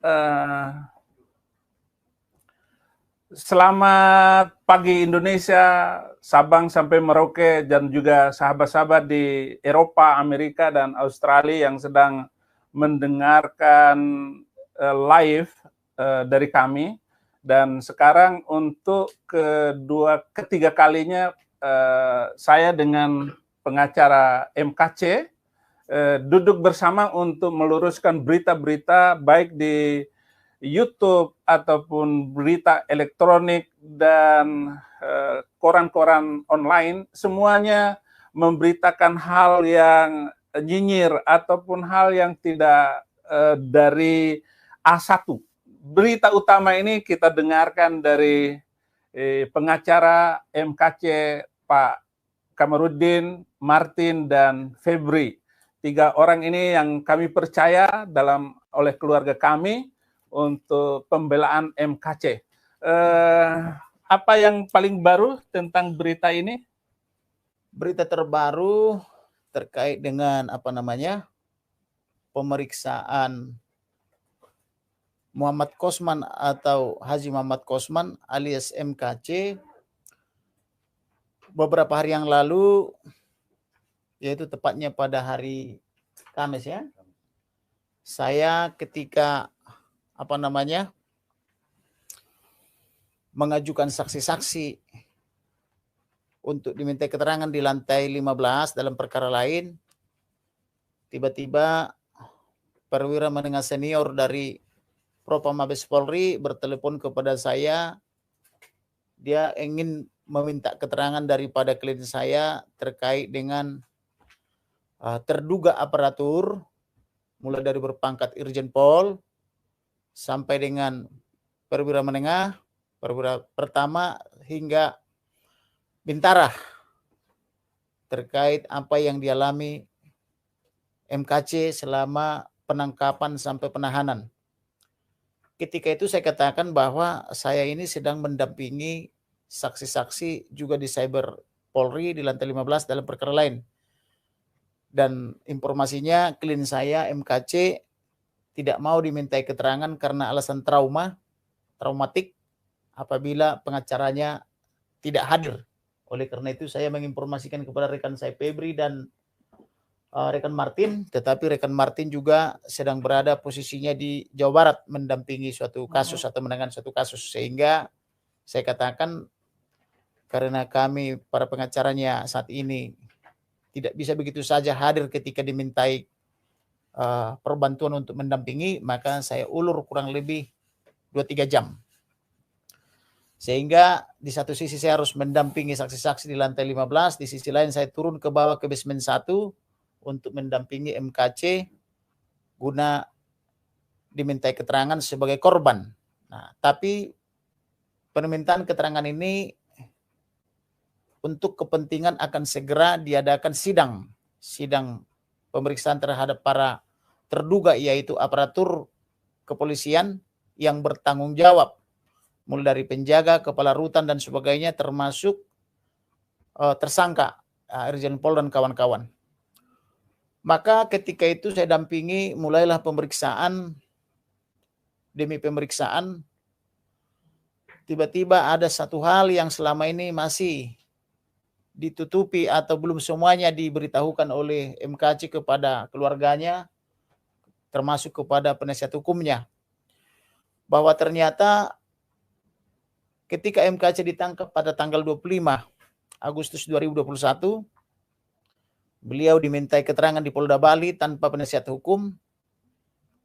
Eh, Selamat pagi Indonesia, Sabang sampai Merauke, dan juga sahabat-sahabat di Eropa, Amerika, dan Australia yang sedang mendengarkan live dari kami. Dan sekarang untuk ketiga kalinya saya dengan pengacara MKC duduk bersama untuk meluruskan berita-berita baik di YouTube ataupun berita elektronik dan koran-koran online, semuanya memberitakan hal yang nyinyir ataupun hal yang tidak dari A1. Berita utama ini kita dengarkan dari pengacara MKC Pak Kamarudin, Martin, dan Febri. Tiga orang ini yang kami percaya oleh keluarga kami untuk pembelaan MKC. Apa yang paling baru tentang berita ini? Berita terbaru terkait dengan pemeriksaan Muhammad Kosman atau Haji Muhammad Kosman alias MKC beberapa hari yang lalu, yaitu tepatnya pada hari Kamis ya. Saya ketika mengajukan saksi-saksi untuk diminta keterangan di lantai 15 dalam perkara lain, tiba-tiba perwira menengah senior dari Propam Mabes Polri bertelepon kepada saya. Dia ingin meminta keterangan daripada klien saya terkait dengan terduga aparatur, mulai dari berpangkat Irjen Pol sampai dengan perwira menengah, perwira pertama hingga bintara, terkait apa yang dialami MKC selama penangkapan sampai penahanan. Ketika itu saya katakan bahwa saya ini sedang mendampingi saksi-saksi juga di Cyber Polri di lantai 15 dalam perkara lain. Dan informasinya klien saya MKC tidak mau dimintai keterangan karena alasan traumatik apabila pengacaranya tidak hadir. Oleh karena itu saya menginformasikan kepada rekan saya Febri dan rekan Martin, tetapi rekan Martin juga sedang berada posisinya di Jawa Barat mendampingi suatu kasus atau menangani suatu kasus, sehingga saya katakan karena kami para pengacaranya saat ini tidak bisa begitu saja hadir ketika dimintai perbantuan untuk mendampingi, maka saya ulur kurang lebih 2-3 jam. Sehingga di satu sisi saya harus mendampingi saksi-saksi di lantai 15, di sisi lain saya turun ke bawah ke basement 1 untuk mendampingi MKC guna dimintai keterangan sebagai korban. Nah, tapi permintaan keterangan ini untuk kepentingan akan segera diadakan sidang pemeriksaan terhadap para terduga, yaitu aparatur kepolisian yang bertanggung jawab, mulai dari penjaga, kepala rutan dan sebagainya, termasuk tersangka Irjen Pol dan kawan-kawan. Maka ketika itu saya dampingi, mulailah pemeriksaan. Demi pemeriksaan, tiba-tiba ada satu hal yang selama ini masih ditutupi atau belum semuanya diberitahukan oleh MKC kepada keluarganya, termasuk kepada penasihat hukumnya, bahwa ternyata ketika MKC ditangkap pada tanggal 25 Agustus 2021, beliau dimintai keterangan di Polda Bali tanpa penasihat hukum,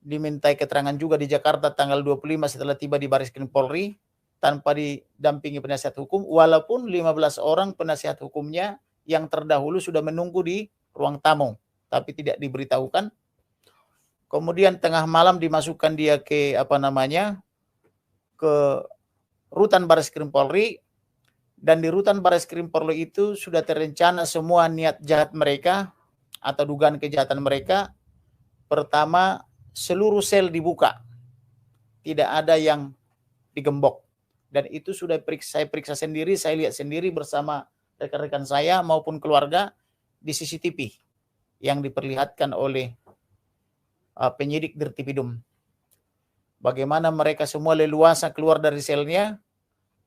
dimintai keterangan juga di Jakarta tanggal 25 setelah tiba di Bareskrim Polri tanpa didampingi penasihat hukum, walaupun 15 orang penasihat hukumnya yang terdahulu sudah menunggu di ruang tamu, tapi tidak diberitahukan. Kemudian tengah malam dimasukkan dia ke ke rutan Bareskrim Polri, dan di rutan Bareskrim Polri itu sudah terencana semua niat jahat mereka atau dugaan kejahatan mereka. Pertama, seluruh sel dibuka, tidak ada yang digembok, dan itu sudah saya periksa sendiri, saya lihat sendiri bersama rekan-rekan saya maupun keluarga di CCTV yang diperlihatkan oleh penyidik Dirtipidum. bagaimana mereka semua leluasa keluar dari selnya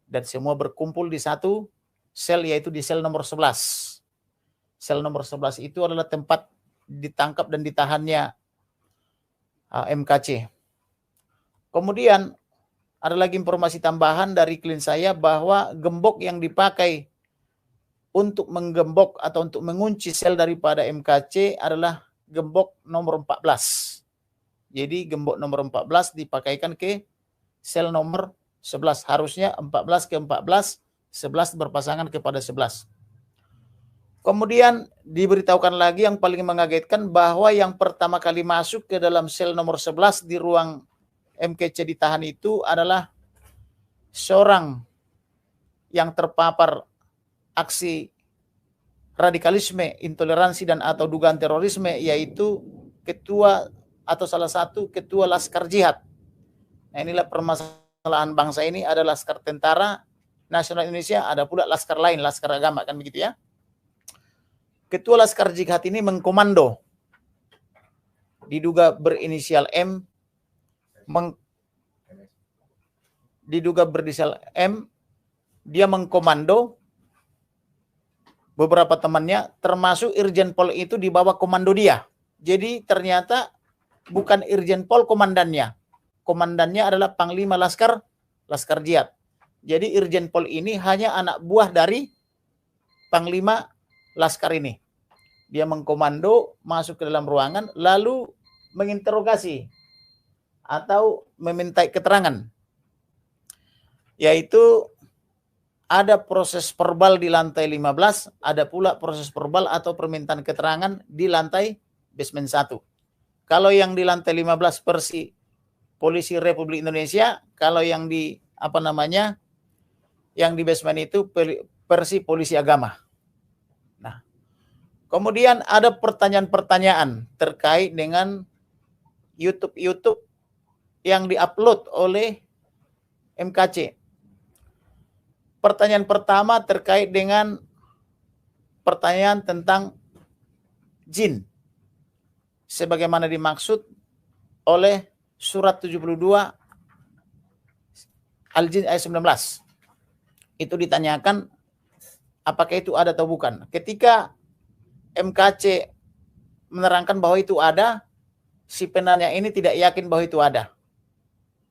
dan semua berkumpul di satu sel, yaitu di sel nomor 11. Sel nomor 11 itu adalah tempat ditangkap dan ditahannya MKC. Kemudian ada lagi informasi tambahan dari klien saya bahwa gembok yang dipakai untuk menggembok atau untuk mengunci sel daripada MKC adalah gembok nomor 14. Jadi gembok nomor 14 dipakaikan ke sel nomor 11. Harusnya 14 ke 14, 11 berpasangan kepada 11. Kemudian diberitahukan lagi yang paling mengagetkan bahwa yang pertama kali masuk ke dalam sel nomor 11 di ruang MKC ditahan itu adalah seorang yang terpapar aksi radikalisme, intoleransi dan atau dugaan terorisme, yaitu ketua atau salah satu ketua Laskar Jihad. Nah, inilah permasalahan bangsa ini, ada Laskar Tentara Nasional Indonesia, ada pula laskar lain, laskar agama, kan begitu ya. Ketua Laskar Jihad ini mengkomando, diduga berinisial M, dia mengkomando beberapa temannya, termasuk Irjen Pol itu di bawah komando dia. Jadi ternyata bukan Irjen Pol komandannya. Komandannya adalah Panglima Laskar Jihad. Jadi Irjen Pol ini hanya anak buah dari Panglima Laskar ini. Dia mengkomando, masuk ke dalam ruangan, lalu menginterogasi atau meminta keterangan. Yaitu ada proses verbal di lantai 15, ada pula proses verbal atau permintaan keterangan di lantai basement 1. Kalau yang di lantai 15 versi Polisi Republik Indonesia, kalau yang di yang di basement itu versi Polisi Agama. Nah, kemudian ada pertanyaan-pertanyaan terkait dengan YouTube yang diupload oleh MKC. Pertanyaan pertama terkait dengan pertanyaan tentang jin, sebagaimana dimaksud oleh surat 72 Al-Jin ayat 19. Itu ditanyakan apakah itu ada atau bukan. Ketika MKC menerangkan bahwa itu ada, si penanya ini tidak yakin bahwa itu ada.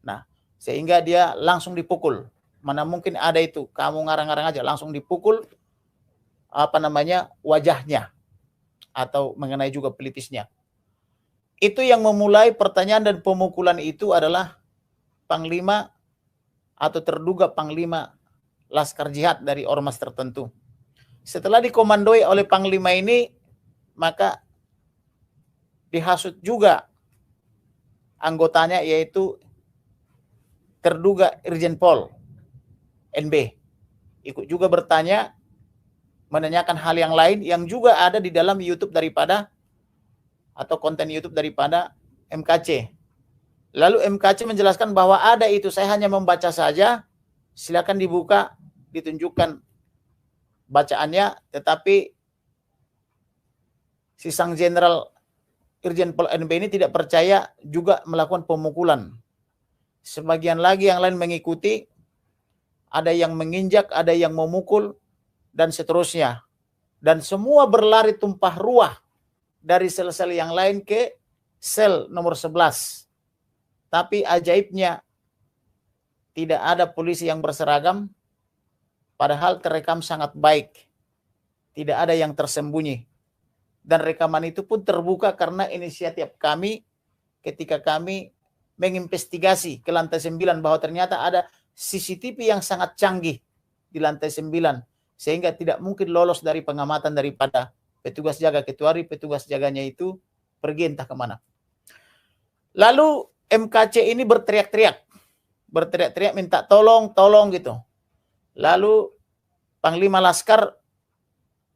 Nah, sehingga dia langsung dipukul. Mana mungkin ada itu, kamu ngarang-ngarang aja, langsung dipukul wajahnya atau mengenai juga pelipisnya. Itu yang memulai pertanyaan dan pemukulan itu adalah Panglima atau terduga Panglima Laskar Jihad dari ormas tertentu. Setelah dikomandoi oleh Panglima ini, maka dihasut juga anggotanya, yaitu terduga Irjen Pol NB. Ikut juga bertanya, menanyakan hal yang lain yang juga ada di dalam YouTube daripada atau konten YouTube daripada MKC. Lalu MKC menjelaskan bahwa ada itu, saya hanya membaca saja, silakan dibuka, ditunjukkan bacaannya, tetapi si sang jenderal Irjen Pol NB ini tidak percaya, juga melakukan pemukulan. Sebagian lagi yang lain mengikuti, ada yang menginjak, ada yang memukul, dan seterusnya. Dan semua berlari tumpah ruah dari sel-sel yang lain ke sel nomor 11. Tapi ajaibnya, tidak ada polisi yang berseragam, padahal terekam sangat baik. Tidak ada yang tersembunyi. Dan rekaman itu pun terbuka karena inisiatif kami ketika kami menginvestigasi ke lantai 9 bahwa ternyata ada CCTV yang sangat canggih di lantai 9 sehingga tidak mungkin lolos dari pengamatan daripada petugas jaga, kecuali petugas jaganya itu pergi entah kemana. Lalu MKC ini berteriak-teriak minta tolong gitu. Lalu Panglima Laskar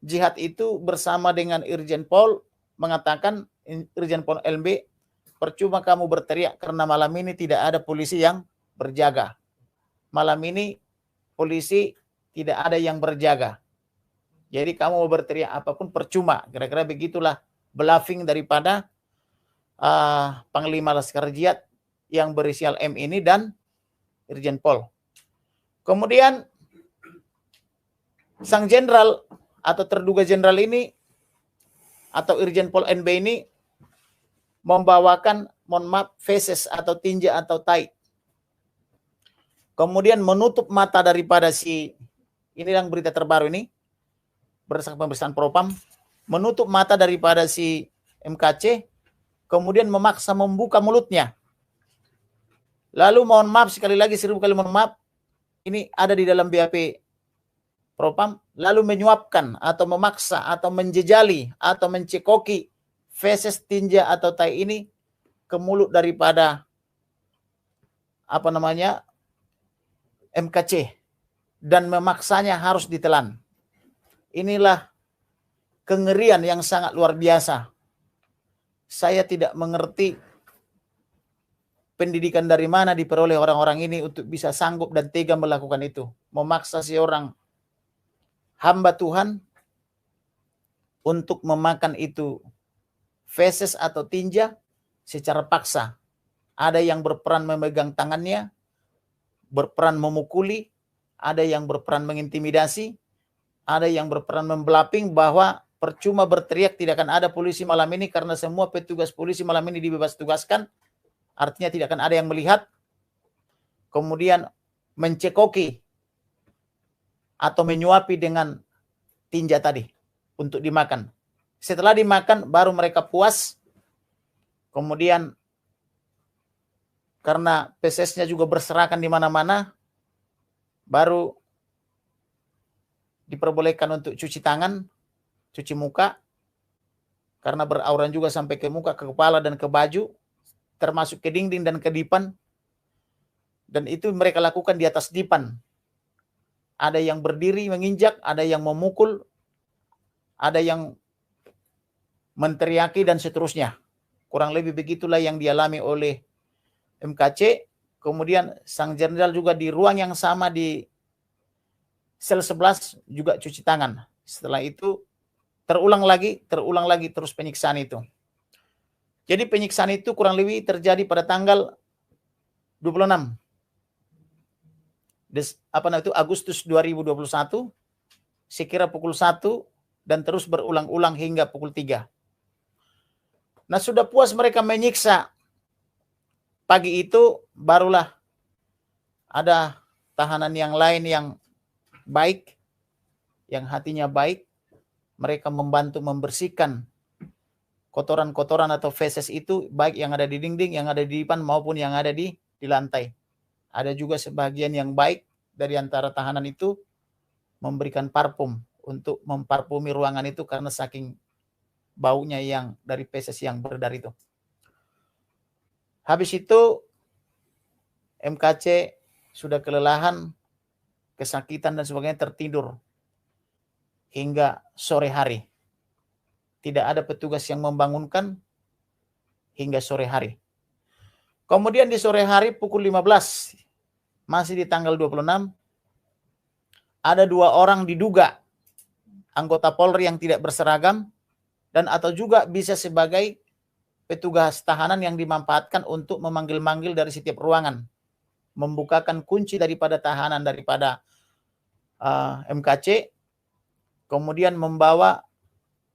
Jihad itu bersama dengan Irjen Pol mengatakan, Irjen Pol LB, percuma kamu berteriak karena malam ini tidak ada polisi yang berjaga. Malam ini polisi tidak ada yang berjaga. Jadi kamu mau berteriak apapun percuma. Kira-kira begitulah bluffing daripada Panglima Laskar Jihad yang berinisial M ini dan Irjen Pol. Kemudian sang jenderal atau terduga jenderal ini atau Irjen Pol NB ini membawakan, mohon maaf, feses atau tinja atau tai. Kemudian menutup mata daripada si, ini yang berita terbaru ini, berdasarkan pemeriksaan Propam, menutup mata daripada si MKC, kemudian memaksa membuka mulutnya. Lalu mohon maaf, sekali lagi 1000 kali mohon maaf, ini ada di dalam BAP Propam, lalu menyuapkan atau memaksa atau menjejali atau mencekoki feses, tinja atau tai ini ke mulut daripada MKC dan memaksanya harus ditelan. Inilah kengerian yang sangat luar biasa. Saya tidak mengerti pendidikan dari mana diperoleh orang-orang ini untuk bisa sanggup dan tega melakukan itu. Memaksa seorang hamba Tuhan untuk memakan itu feses atau tinja secara paksa. Ada yang berperan memegang tangannya, berperan memukuli, ada yang berperan mengintimidasi, ada yang berperan membelaping bahwa percuma berteriak, tidak akan ada polisi malam ini karena semua petugas polisi malam ini dibebas tugaskan, artinya tidak akan ada yang melihat. Kemudian mencekoki atau menyuapi dengan tinja tadi untuk dimakan. Setelah dimakan baru mereka puas. Kemudian karena fesesnya juga berserakan di mana-mana, baru diperbolehkan untuk cuci tangan, cuci muka, karena berauran juga sampai ke muka, ke kepala, dan ke baju, termasuk ke dinding dan ke dipan. Dan itu mereka lakukan di atas dipan. Ada yang berdiri menginjak, ada yang memukul, ada yang menteriaki, dan seterusnya. Kurang lebih begitulah yang dialami oleh MKC. Kemudian sang jenderal juga di ruang yang sama di sel 11 juga cuci tangan. Setelah itu terulang lagi terus penyiksaan itu. Jadi penyiksaan itu kurang lebih terjadi pada tanggal 26 Agustus 2021, sekira pukul 1 dan terus berulang-ulang hingga pukul 3. Nah, sudah puas mereka menyiksa. Pagi itu barulah ada tahanan yang lain yang baik, yang hatinya baik. Mereka membantu membersihkan kotoran-kotoran atau feses itu, baik yang ada di dinding, yang ada di dipan, maupun yang ada di lantai. Ada juga sebagian yang baik dari antara tahanan itu memberikan parfum untuk memparfumi ruangan itu karena saking baunya yang dari feses yang beredar itu. Habis itu MKC sudah kelelahan, kesakitan dan sebagainya, tertidur hingga sore hari. Tidak ada petugas yang membangunkan hingga sore hari. Kemudian di sore hari pukul 15, masih di tanggal 26, ada 2 orang diduga anggota Polri yang tidak berseragam dan atau juga bisa sebagai petugas tahanan yang dimanfaatkan untuk memanggil-manggil dari setiap ruangan, membukakan kunci daripada tahanan daripada MKC, kemudian membawa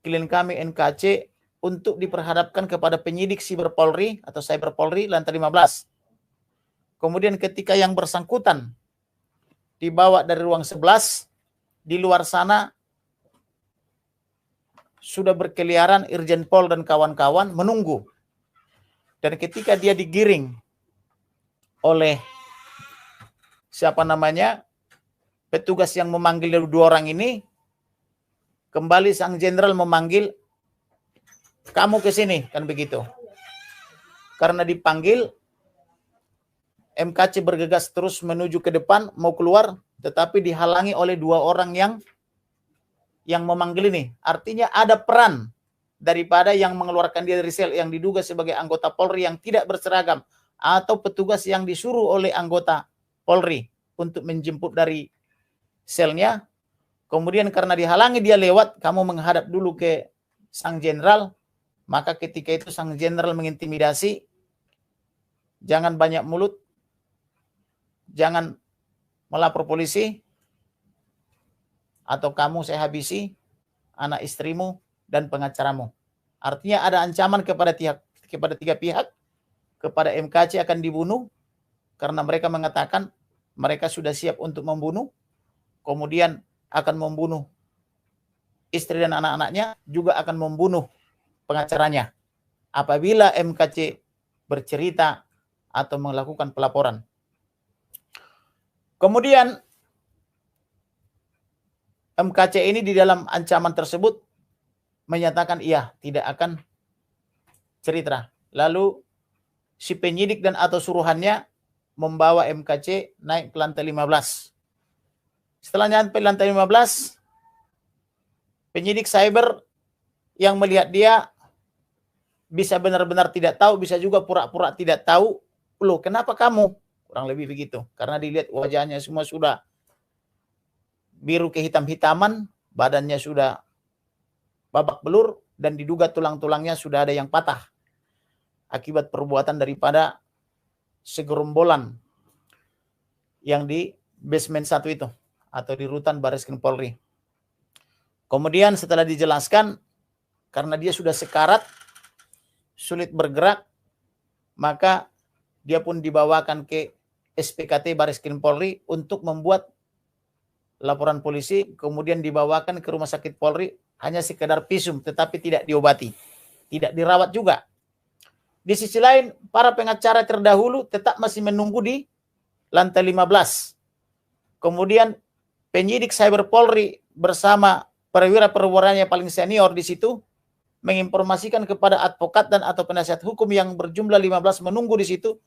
klien kami NKC untuk diperhadapkan kepada penyidik Siber Polri atau Cyber Polri lantai 15. Kemudian ketika yang bersangkutan dibawa dari ruang 11, di luar sana sudah berkeliaran Irjen Pol dan kawan-kawan menunggu. Dan ketika dia digiring oleh petugas yang memanggil 2 orang ini, kembali sang jenderal memanggil, kamu ke sini, kan begitu. Karena dipanggil, MKC bergegas terus menuju ke depan, mau keluar, tetapi dihalangi oleh 2 orang yang memanggil ini. Artinya ada peran daripada yang mengeluarkan dia dari sel yang diduga sebagai anggota Polri yang tidak berseragam atau petugas yang disuruh oleh anggota Polri untuk menjemput dari selnya. Kemudian karena dihalangi dia lewat, kamu menghadap dulu ke sang jenderal. Maka ketika itu sang jenderal mengintimidasi jangan banyak mulut, jangan melapor polisi, atau kamu saya habisi, anak istrimu, dan pengacaramu. Artinya ada ancaman kepada tiga pihak, kepada MKC akan dibunuh, karena mereka mengatakan mereka sudah siap untuk membunuh, kemudian akan membunuh istri dan anak-anaknya, juga akan membunuh pengacaranya apabila MKC bercerita atau melakukan pelaporan. Kemudian MKC ini di dalam ancaman tersebut menyatakan iya, tidak akan cerita. Lalu si penyidik dan atau suruhannya membawa MKC naik ke lantai 15. Setelah nyampe lantai 15, penyidik cyber yang melihat dia bisa benar-benar tidak tahu, bisa juga pura-pura tidak tahu. Loh, kenapa kamu? Kurang lebih begitu. Karena dilihat wajahnya semua sudah biru kehitam-hitaman, badannya sudah babak belur, dan diduga tulang-tulangnya sudah ada yang patah akibat perbuatan daripada segerombolan yang di basement 1 itu, atau di rutan Bareskrim Polri. Kemudian setelah dijelaskan, karena dia sudah sekarat, sulit bergerak, maka dia pun dibawakan ke SPKT Bareskrim Polri untuk membuat laporan polisi, kemudian dibawakan ke rumah sakit Polri, hanya sekedar visum, tetapi tidak diobati, tidak dirawat juga. Di sisi lain, para pengacara terdahulu tetap masih menunggu di lantai 15. Kemudian penyidik cyber Polri bersama perwira-perwiranya paling senior di situ menginformasikan kepada advokat dan atau penasihat hukum yang berjumlah 15 menunggu di situ,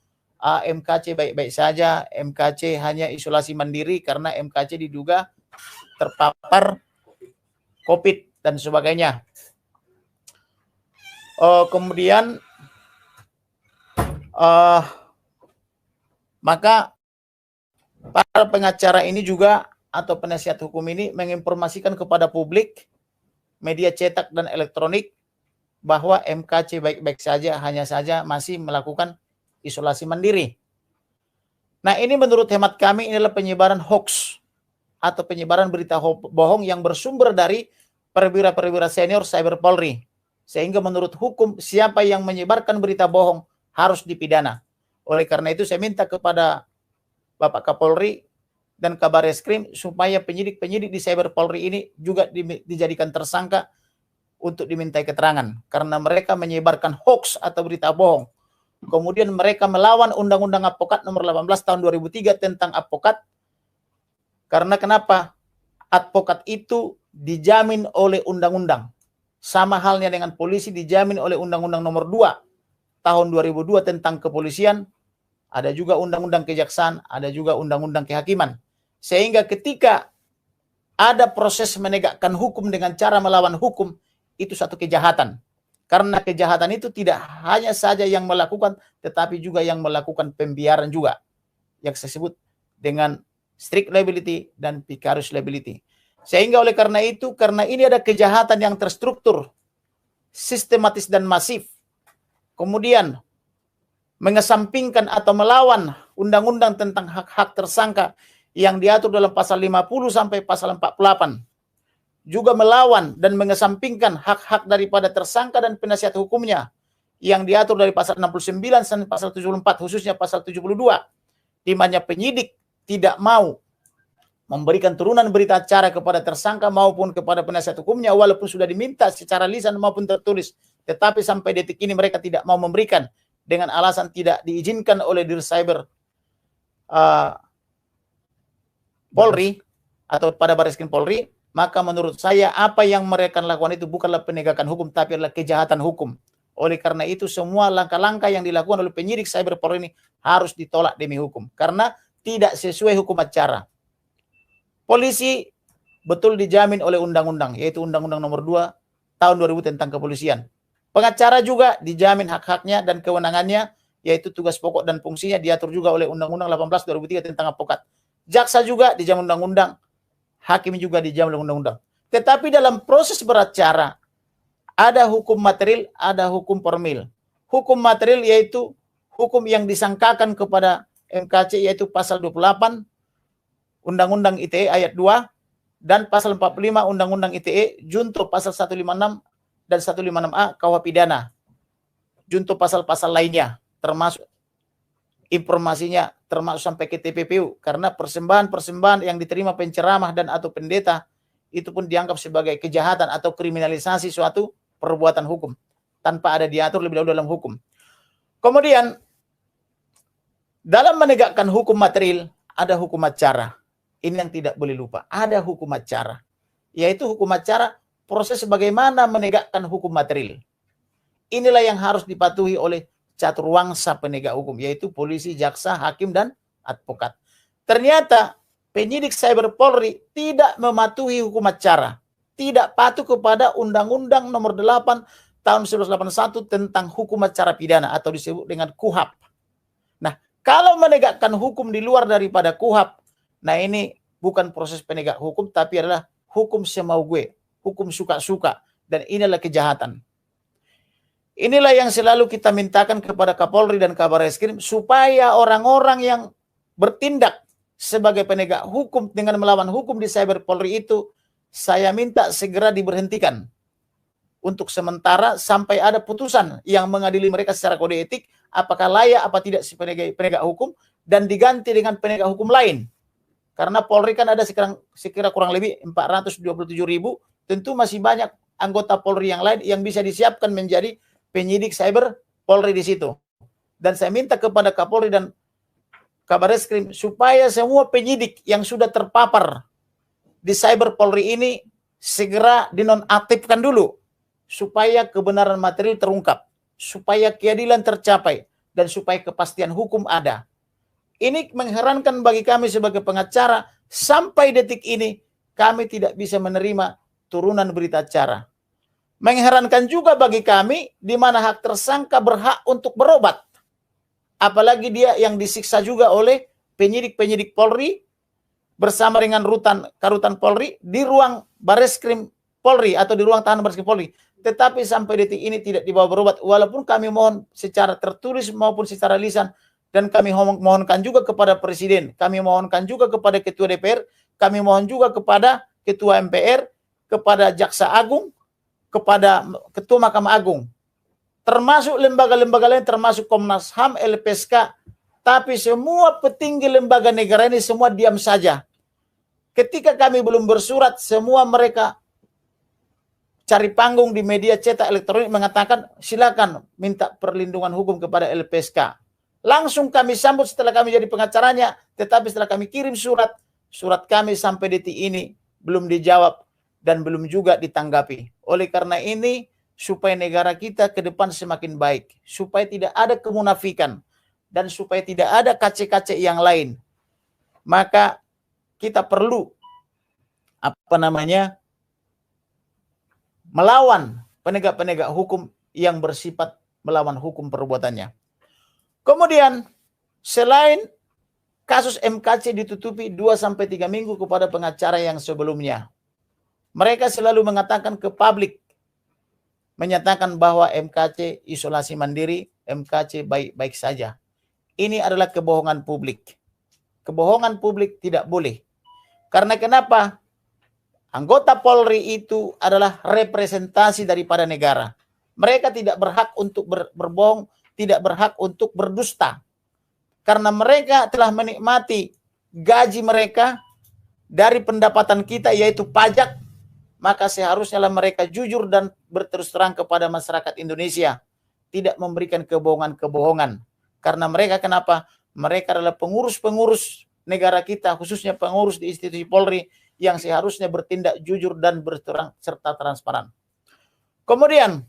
MKC baik-baik saja, MKC hanya isolasi mandiri karena MKC diduga terpapar COVID dan sebagainya. Kemudian maka para pengacara ini juga atau penasihat hukum ini menginformasikan kepada publik, media cetak dan elektronik, bahwa MKC baik-baik saja, hanya saja masih melakukan isolasi mandiri. Nah, ini menurut hemat kami inilah penyebaran hoax atau penyebaran berita bohong yang bersumber dari perwira-perwira senior cyber Polri. Sehingga menurut hukum, siapa yang menyebarkan berita bohong harus dipidana. Oleh karena itu saya minta kepada Bapak Kapolri dan Kabar Eskrim supaya penyidik-penyidik di cyber Polri ini juga dijadikan tersangka untuk dimintai keterangan. Karena mereka menyebarkan hoax atau berita bohong. Kemudian mereka melawan Undang-Undang Advokat nomor 18 tahun 2003 tentang advokat. Karena kenapa? Advokat itu dijamin oleh undang-undang. Sama halnya dengan polisi dijamin oleh Undang-Undang nomor 2 tahun 2002 tentang kepolisian. Ada juga Undang-Undang Kejaksaan, ada juga Undang-Undang Kehakiman. Sehingga ketika ada proses menegakkan hukum dengan cara melawan hukum, itu satu kejahatan. Karena kejahatan itu tidak hanya saja yang melakukan, tetapi juga yang melakukan pembiaran juga. Yang saya sebut dengan strict liability dan vicarious liability. Sehingga oleh karena itu, karena ini ada kejahatan yang terstruktur, sistematis dan masif, kemudian mengesampingkan atau melawan undang-undang tentang hak-hak tersangka yang diatur dalam pasal 50 sampai pasal 48. Juga melawan dan mengesampingkan hak-hak daripada tersangka dan penasihat hukumnya yang diatur dari pasal 69 sampai pasal 74, khususnya pasal 72, di mana penyidik tidak mau memberikan turunan berita acara kepada tersangka maupun kepada penasihat hukumnya walaupun sudah diminta secara lisan maupun tertulis, tetapi sampai detik ini mereka tidak mau memberikan dengan alasan tidak diizinkan oleh Dir Cyber Polri atau pada Bareskrim Polri. Maka menurut saya apa yang mereka lakukan itu bukanlah penegakan hukum, tapi adalah kejahatan hukum. Oleh karena itu semua langkah-langkah yang dilakukan oleh penyidik cyber Polri ini harus ditolak demi hukum. Karena tidak sesuai hukum acara. Polisi betul dijamin oleh undang-undang, yaitu Undang-Undang nomor 2 tahun 2000 tentang kepolisian. Pengacara juga dijamin hak-haknya dan kewenangannya, yaitu tugas pokok dan fungsinya diatur juga oleh Undang-Undang 18 2003 tentang advokat. Jaksa juga dijamin undang-undang. Hakim juga dijamin undang-undang. Tetapi dalam proses beracara, ada hukum material, ada hukum formil. Hukum material yaitu hukum yang disangkakan kepada MKC yaitu pasal 28 Undang-Undang ITE ayat 2 dan pasal 45 Undang-Undang ITE junto pasal 156 dan 156A KUH pidana. Junto pasal-pasal lainnya termasuk informasinya termasuk sampai ke TPPU, karena persembahan-persembahan yang diterima penceramah dan atau pendeta itu pun dianggap sebagai kejahatan atau kriminalisasi suatu perbuatan hukum tanpa ada diatur lebih dahulu dalam hukum. Kemudian dalam menegakkan hukum material ada hukum acara. Ini yang tidak boleh lupa. Ada hukum acara. Yaitu hukum acara proses bagaimana menegakkan hukum material. Inilah yang harus dipatuhi oleh caturwangsa penegak hukum, yaitu polisi, jaksa, hakim, dan advokat. Ternyata penyidik Cyber Polri tidak mematuhi hukum acara. Tidak patuh kepada Undang-Undang Nomor 8 tahun 1981 tentang hukum acara pidana atau disebut dengan KUHAP. Nah, kalau menegakkan hukum di luar daripada KUHAP, nah ini bukan proses penegak hukum, tapi adalah hukum semau gue, hukum suka-suka, dan inilah kejahatan. Inilah yang selalu kita mintakan kepada Kapolri dan Kabarreskrim, supaya orang-orang yang bertindak sebagai penegak hukum dengan melawan hukum di Cyber Polri itu, saya minta segera diberhentikan untuk sementara sampai ada putusan yang mengadili mereka secara kode etik, apakah layak apa tidak si penegak hukum, dan diganti dengan penegak hukum lain. Karena Polri kan ada sekira kurang lebih 427.000, tentu masih banyak anggota Polri yang lain yang bisa disiapkan menjadi penyidik Cyber Polri di situ. Dan saya minta kepada Kapolri dan Kabarreskrim supaya semua penyidik yang sudah terpapar di Cyber Polri ini segera dinonaktifkan dulu, supaya kebenaran material terungkap, supaya keadilan tercapai, dan supaya kepastian hukum ada. Ini mengherankan bagi kami sebagai pengacara, sampai detik ini kami tidak bisa menerima turunan berita acara. Mengherankan juga bagi kami di mana hak tersangka berhak untuk berobat. Apalagi dia yang disiksa juga oleh penyidik-penyidik Polri bersama dengan Karutan Polri di ruang Bareskrim Polri atau di ruang tahanan Bareskrim Polri. Tetapi sampai detik ini tidak dibawa berobat, walaupun kami mohon secara tertulis maupun secara lisan, dan kami mohonkan juga kepada Presiden, kami mohonkan juga kepada Ketua DPR, kami mohon juga kepada Ketua MPR, kepada Jaksa Agung, kepada Ketua Mahkamah Agung, termasuk lembaga-lembaga lain, termasuk Komnas HAM, LPSK, tapi semua petinggi lembaga negara ini semua diam saja. Ketika kami belum bersurat, semua mereka cari panggung di media cetak elektronik mengatakan silakan minta perlindungan hukum kepada LPSK. Langsung kami sambut setelah kami jadi pengacaranya, tetapi setelah kami kirim surat kami sampai detik ini belum dijawab dan belum juga ditanggapi. Oleh karena ini, supaya negara kita ke depan semakin baik, supaya tidak ada kemunafikan, dan supaya tidak ada kace-kace yang lain, maka kita perlu melawan penegak-penegak hukum yang bersifat melawan hukum perbuatannya. Kemudian selain kasus MKC ditutupi 2-3 minggu kepada pengacara yang sebelumnya, mereka selalu mengatakan ke publik, menyatakan bahwa MKC isolasi mandiri, MKC baik-baik saja. Ini adalah kebohongan publik. Kebohongan publik tidak boleh. Karena kenapa? Anggota Polri itu adalah representasi daripada negara. Mereka tidak berhak untuk berbohong, tidak berhak untuk berdusta. Karena mereka telah menikmati gaji mereka dari pendapatan kita, yaitu pajak, maka seharusnya mereka jujur dan berterus terang kepada masyarakat Indonesia. Tidak memberikan kebohongan-kebohongan. Karena mereka kenapa? Mereka adalah pengurus-pengurus negara kita, khususnya pengurus di institusi Polri, yang seharusnya bertindak jujur dan berterang serta transparan. Kemudian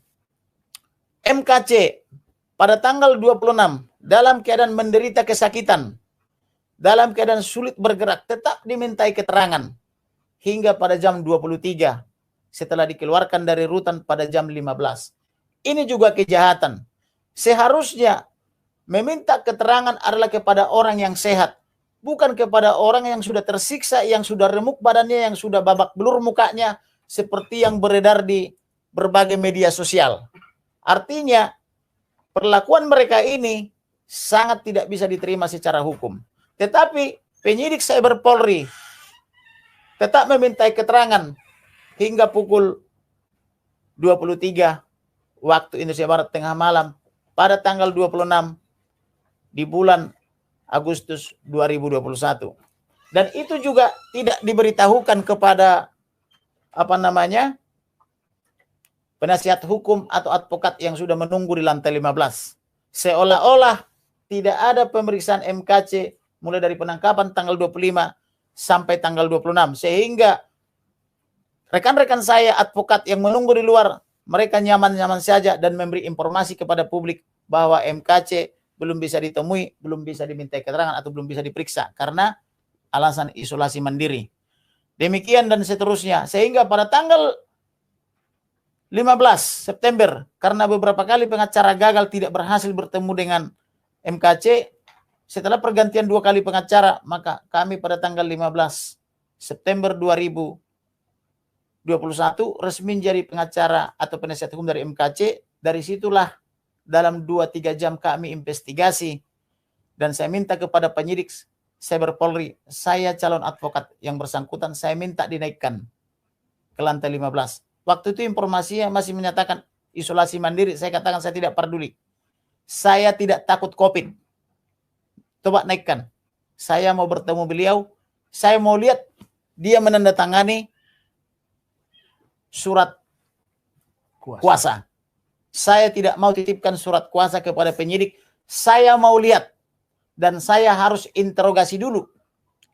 MKC pada tanggal 26 dalam keadaan menderita kesakitan, dalam keadaan sulit bergerak, tetap dimintai keterangan hingga pada jam 23 setelah dikeluarkan dari rutan pada jam 15. Ini juga kejahatan. Seharusnya meminta keterangan adalah kepada orang yang sehat, bukan kepada orang yang sudah tersiksa, yang sudah remuk badannya, yang sudah babak belur mukanya, seperti yang beredar di berbagai media sosial. Artinya, perlakuan mereka ini sangat tidak bisa diterima secara hukum. Tetapi penyidik Cyber Polri tetap memintai keterangan hingga pukul 23 waktu Indonesia Barat tengah malam pada tanggal 26 di bulan Agustus 2021. Dan itu juga tidak diberitahukan kepada penasihat hukum atau advokat yang sudah menunggu di lantai 15. Seolah-olah tidak ada pemeriksaan MKC mulai dari penangkapan tanggal 25 sampai tanggal 26. Sehingga rekan-rekan saya advokat yang menunggu di luar, mereka nyaman-nyaman saja dan memberi informasi kepada publik bahwa MKC belum bisa ditemui, belum bisa dimintai keterangan atau belum bisa diperiksa karena alasan isolasi mandiri. Demikian dan seterusnya. Sehingga pada tanggal 15 September, karena beberapa kali pengacara gagal tidak berhasil bertemu dengan MKC, setelah pergantian 2 kali pengacara, maka kami pada tanggal 15 September 2021 resmi menjadi pengacara atau penasihat hukum dari MKC. Dari situlah dalam 2-3 jam kami investigasi dan saya minta kepada penyidik Cyber Polri, saya calon advokat yang bersangkutan, saya minta dinaikkan ke lantai 15. Waktu itu informasinya masih menyatakan isolasi mandiri. Saya katakan saya tidak peduli. Saya tidak takut COVID. Coba naikkan. Saya mau bertemu beliau. Saya mau lihat dia menandatangani surat kuasa. Saya tidak mau titipkan surat kuasa kepada penyidik. Saya mau lihat. Dan saya harus interogasi dulu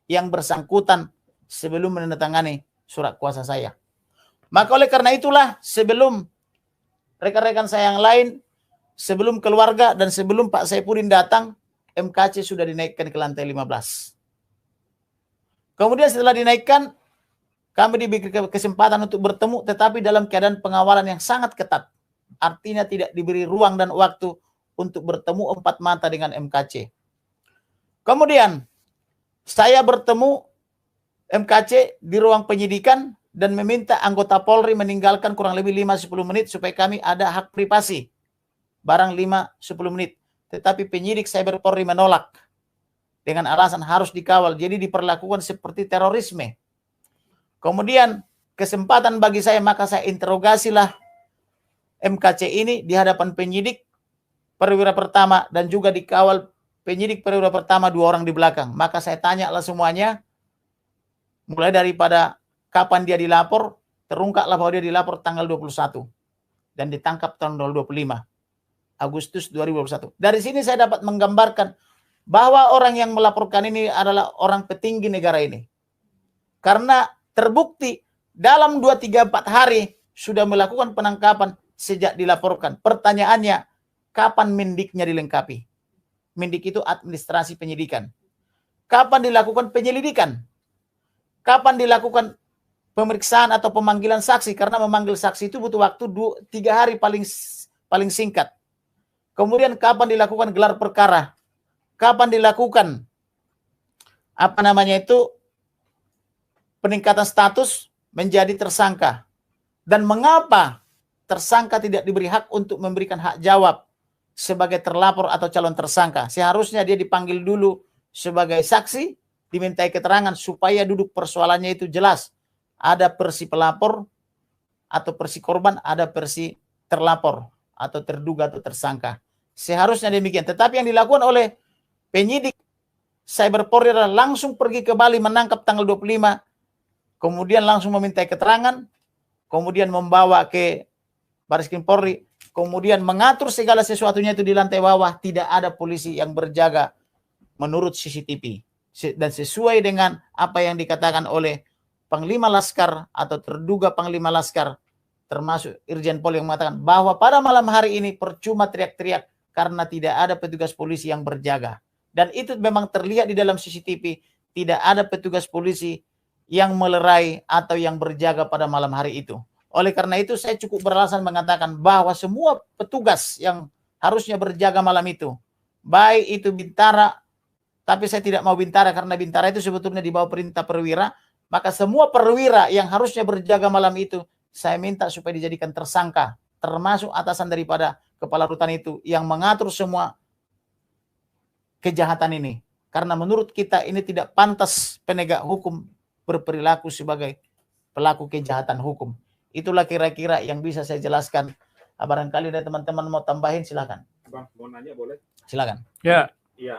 yang bersangkutan sebelum menandatangani surat kuasa saya. Maka oleh karena itulah sebelum rekan-rekan saya yang lain, sebelum keluarga dan sebelum Pak Saifuddin datang, MKC sudah dinaikkan ke lantai 15. Kemudian setelah dinaikkan, kami diberi kesempatan untuk bertemu tetapi dalam keadaan pengawalan yang sangat ketat. Artinya tidak diberi ruang dan waktu untuk bertemu 4 mata dengan MKC. Kemudian saya bertemu MKC di ruang penyidikan dan meminta anggota Polri meninggalkan kurang lebih 5-10 menit supaya kami ada hak privasi. Barang 5-10 menit. Tetapi penyidik Cyber Polri menolak dengan alasan harus dikawal. Jadi diperlakukan seperti terorisme. Kemudian kesempatan bagi saya, maka saya interogasilah MKC ini di hadapan penyidik perwira pertama dan juga dikawal penyidik perwira pertama 2 orang di belakang. Maka saya tanyalah semuanya, mulai daripada kapan dia dilapor, terungkaplah bahwa dia dilapor tanggal 21 dan ditangkap tanggal 25 Agustus 2021. Dari sini saya dapat menggambarkan bahwa orang yang melaporkan ini adalah orang petinggi negara ini. Karena terbukti dalam 2-3-4 hari sudah melakukan penangkapan sejak dilaporkan. Pertanyaannya, kapan mendiknya dilengkapi? Mendik itu administrasi penyidikan. Kapan dilakukan penyelidikan? Kapan dilakukan pemeriksaan atau pemanggilan saksi? Karena memanggil saksi itu butuh waktu 2-3 hari paling singkat. Kemudian kapan dilakukan gelar perkara? Kapan dilakukan peningkatan status menjadi tersangka? Dan mengapa tersangka tidak diberi hak untuk memberikan hak jawab sebagai terlapor atau calon tersangka? Seharusnya dia dipanggil dulu sebagai saksi, dimintai keterangan supaya duduk persoalannya itu jelas. Ada versi pelapor atau versi korban, ada versi terlapor atau terduga atau tersangka. Seharusnya demikian. Tetapi yang dilakukan oleh penyidik Cyber Polri adalah langsung pergi ke Bali menangkap tanggal 25, kemudian langsung memintai keterangan, kemudian membawa ke Bareskrim Polri, kemudian mengatur segala sesuatunya itu di lantai bawah. Tidak ada polisi yang berjaga menurut CCTV. Dan sesuai dengan apa yang dikatakan oleh Panglima Laskar atau terduga Panglima Laskar, termasuk Irjen Pol yang mengatakan bahwa pada malam hari ini percuma teriak-teriak karena tidak ada petugas polisi yang berjaga. Dan itu memang terlihat di dalam CCTV, tidak ada petugas polisi yang melerai atau yang berjaga pada malam hari itu. Oleh karena itu saya cukup beralasan mengatakan bahwa semua petugas yang harusnya berjaga malam itu, baik itu Bintara, tapi saya tidak mau Bintara karena Bintara itu sebetulnya di bawah perintah perwira, maka semua perwira yang harusnya berjaga malam itu, saya minta supaya dijadikan tersangka, termasuk atasan daripada kepala rutan itu yang mengatur semua kejahatan ini. Karena menurut kita ini tidak pantas penegak hukum berperilaku sebagai pelaku kejahatan hukum. Itulah kira-kira yang bisa saya jelaskan. Barangkali ada teman-teman mau tambahin, silakan. Bang, mau nanya boleh? Silakan. Ya. Iya,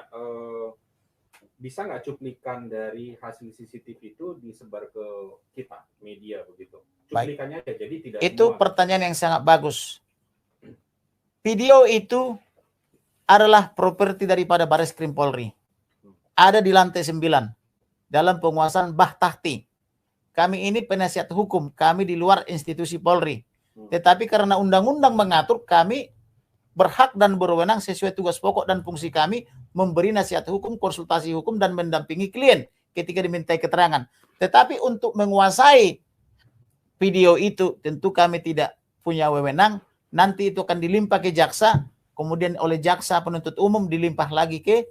bisa nggak cuplikan dari hasil CCTV itu disebar ke kita, media begitu? Cuplikannya aja, jadi tidak itu semua. Pertanyaan yang sangat bagus. Video itu adalah properti daripada Bareskrim Polri. Ada di lantai 9 dalam penguasaan Bah Tahti. Kami ini penasihat hukum, kami di luar institusi Polri. Tetapi karena undang-undang mengatur, kami berhak dan berwenang sesuai tugas pokok dan fungsi kami memberi nasihat hukum, konsultasi hukum, dan mendampingi klien ketika dimintai keterangan. Tetapi untuk menguasai video itu tentu kami tidak punya wewenang. Nanti itu akan dilimpah ke jaksa, kemudian oleh jaksa penuntut umum dilimpah lagi ke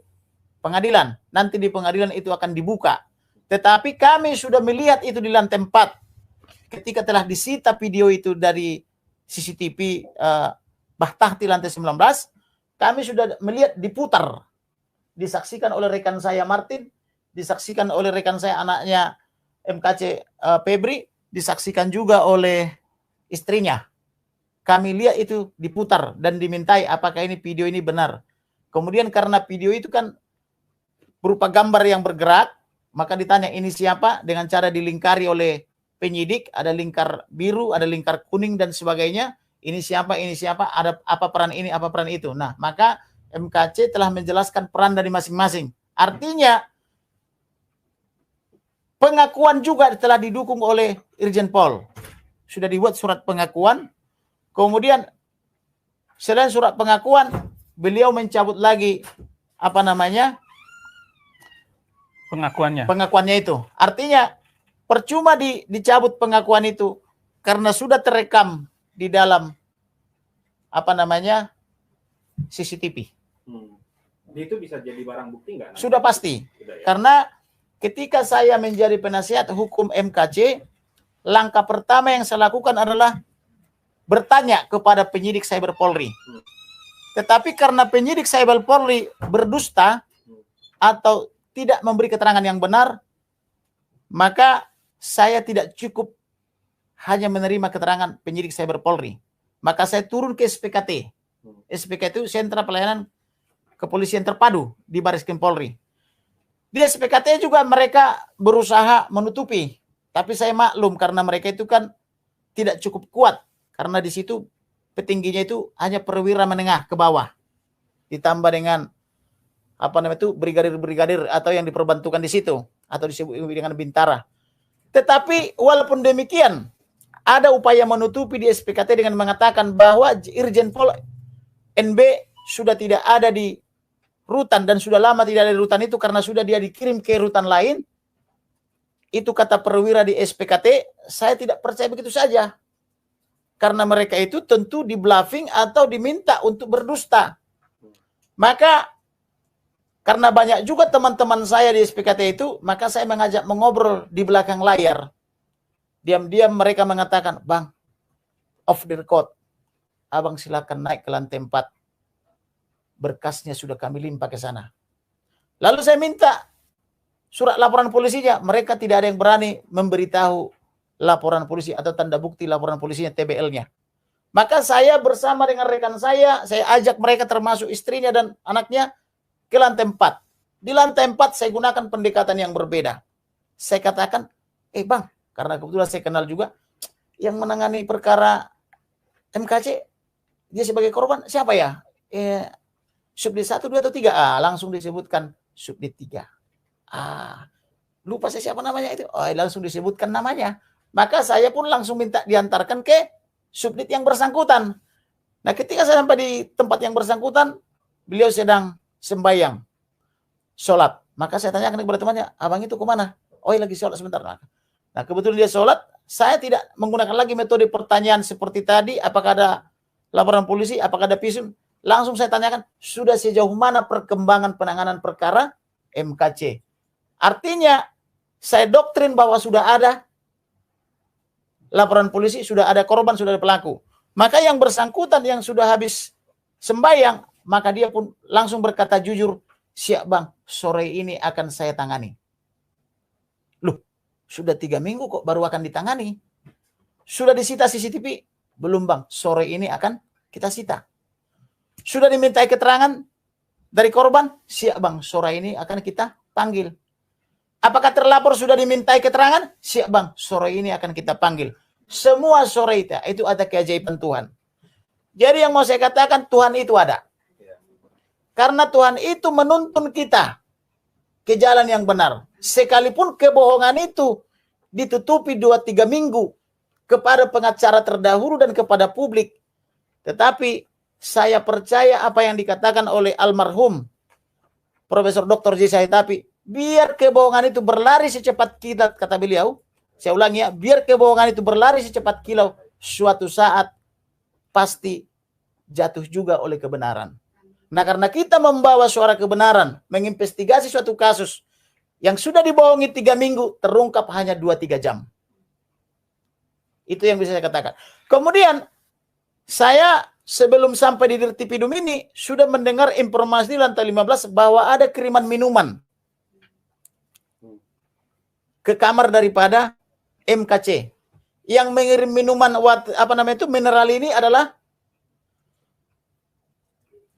pengadilan. Nanti di pengadilan itu akan dibuka. Tetapi kami sudah melihat itu di lantai 4. Ketika telah disita video itu dari CCTV Bah Tahti lantai 19, kami sudah melihat diputar. Disaksikan oleh rekan saya Martin, disaksikan oleh rekan saya anaknya MKC Febri, disaksikan juga oleh istrinya. Kami lihat itu diputar dan dimintai apakah ini video ini benar. Kemudian karena video itu kan berupa gambar yang bergerak, maka ditanya ini siapa dengan cara dilingkari oleh penyidik, ada lingkar biru, ada lingkar kuning dan sebagainya. Ini siapa, ada apa peran ini, apa peran itu. Nah, maka MKC telah menjelaskan peran dari masing-masing. Artinya pengakuan juga telah didukung oleh Irjen Pol. Sudah dibuat surat pengakuan. Kemudian selain surat pengakuan, beliau mencabut lagi pengakuannya itu. Artinya percuma dicabut pengakuan itu karena sudah terekam di dalam CCTV. Itu bisa jadi barang bukti nggak? Sudah pasti. Sudah, ya? Karena ketika saya menjadi penasihat hukum MKC, langkah pertama yang saya lakukan adalah bertanya kepada penyidik Cyber Polri. Tetapi karena penyidik Cyber Polri berdusta atau tidak memberi keterangan yang benar, maka saya tidak cukup hanya menerima keterangan penyidik Cyber Polri. Maka saya turun ke SPKT. SPKT itu Sentra Pelayanan Kepolisian Terpadu di Bareskrim Polri. Di SPKT juga mereka berusaha menutupi. Tapi saya maklum karena mereka itu kan tidak cukup kuat. Karena di situ petingginya itu hanya perwira menengah ke bawah. Ditambah dengan brigadir-brigadir atau yang diperbantukan di situ. Atau disebut dengan bintara. Tetapi walaupun demikian, ada upaya menutupi di SPKT dengan mengatakan bahwa Irjen Pol NB sudah tidak ada di rutan dan sudah lama tidak ada di rutan itu karena sudah dia dikirim ke rutan lain. Itu kata perwira di SPKT, saya tidak percaya begitu saja. Karena mereka itu tentu di bluffing atau diminta untuk berdusta. Maka karena banyak juga teman-teman saya di SPKT itu, maka saya mengajak mengobrol di belakang layar. Diam-diam mereka mengatakan, Bang, off the record, abang silakan naik ke lantai 4. Berkasnya sudah kami limpah ke sana. Lalu saya minta surat laporan polisinya. Mereka tidak ada yang berani memberitahu laporan polisi atau tanda bukti laporan polisinya, TBL-nya. Maka saya bersama dengan rekan saya ajak mereka termasuk istrinya dan anaknya ke lantai 4. Di lantai 4 saya gunakan pendekatan yang berbeda. Saya katakan, Bang, karena kebetulan saya kenal juga yang menangani perkara MKC, dia sebagai korban siapa ya? Subdit 1, 2, atau 3? Langsung disebutkan Subdit 3. Lupa saya siapa namanya itu. Langsung disebutkan namanya. Maka saya pun langsung minta diantarkan ke subdit yang bersangkutan. Nah, ketika saya sampai di tempat yang bersangkutan, beliau sedang sembahyang, sholat. Maka saya tanyakan kepada temannya, abang itu kemana? Lagi sholat sebentar. Nah, kebetulan dia sholat, saya tidak menggunakan lagi metode pertanyaan seperti tadi, apakah ada laporan polisi, apakah ada visum. Langsung saya tanyakan, sudah sejauh mana perkembangan penanganan perkara MKC. Artinya, saya doktrin bahwa sudah ada laporan polisi, sudah ada korban, sudah ada pelaku. Maka yang bersangkutan yang sudah habis sembahyang, maka dia pun langsung berkata jujur, Siap bang, sore ini akan saya tangani. Loh, sudah 3 minggu kok baru akan ditangani. Sudah disita CCTV? Belum bang, sore ini akan kita sita. Sudah dimintai keterangan dari korban? Siap bang, sore ini akan kita panggil. Apakah terlapor sudah dimintai keterangan? Siap bang, sore ini akan kita panggil. Semua sore itu ada keajaiban Tuhan. Jadi yang mau saya katakan, Tuhan itu ada. Karena Tuhan itu menuntun kita ke jalan yang benar. Sekalipun kebohongan itu ditutupi 2-3 minggu kepada pengacara terdahulu dan kepada publik. Tetapi saya percaya apa yang dikatakan oleh almarhum Profesor Dr. J. Sahitapi, biar kebohongan itu berlari secepat kilat, kata beliau. Saya ulangi ya, biar kebohongan itu berlari secepat kilau, suatu saat pasti jatuh juga oleh kebenaran. Nah, karena kita membawa suara kebenaran, menginvestigasi suatu kasus yang sudah dibohongi 3 minggu, terungkap hanya 2-3 jam. Itu yang bisa saya katakan. Kemudian, saya sebelum sampai di Dirtipidum ini, sudah mendengar informasi di lantai 15 bahwa ada kiriman minuman ke kamar daripada MKC. Yang mengirim minuman, mineral ini adalah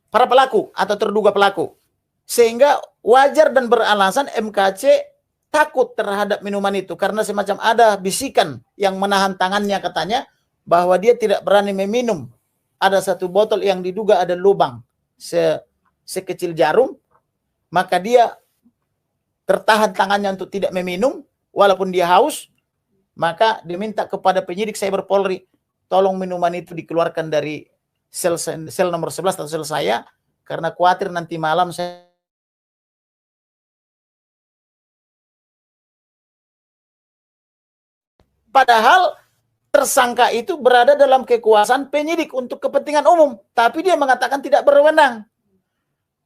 para pelaku atau terduga pelaku. Sehingga wajar dan beralasan MKC takut terhadap minuman itu. Karena semacam ada bisikan yang menahan tangannya katanya bahwa dia tidak berani meminum. Ada satu botol yang diduga ada lubang sekecil jarum. Maka dia tertahan tangannya untuk tidak meminum walaupun dia haus. Maka diminta kepada penyidik Cyber Polri, tolong minuman itu dikeluarkan dari sel nomor 11 atau sel saya, karena khawatir nanti malam saya padahal tersangka itu berada dalam kekuasaan penyidik untuk kepentingan umum, tapi dia mengatakan tidak berwenang.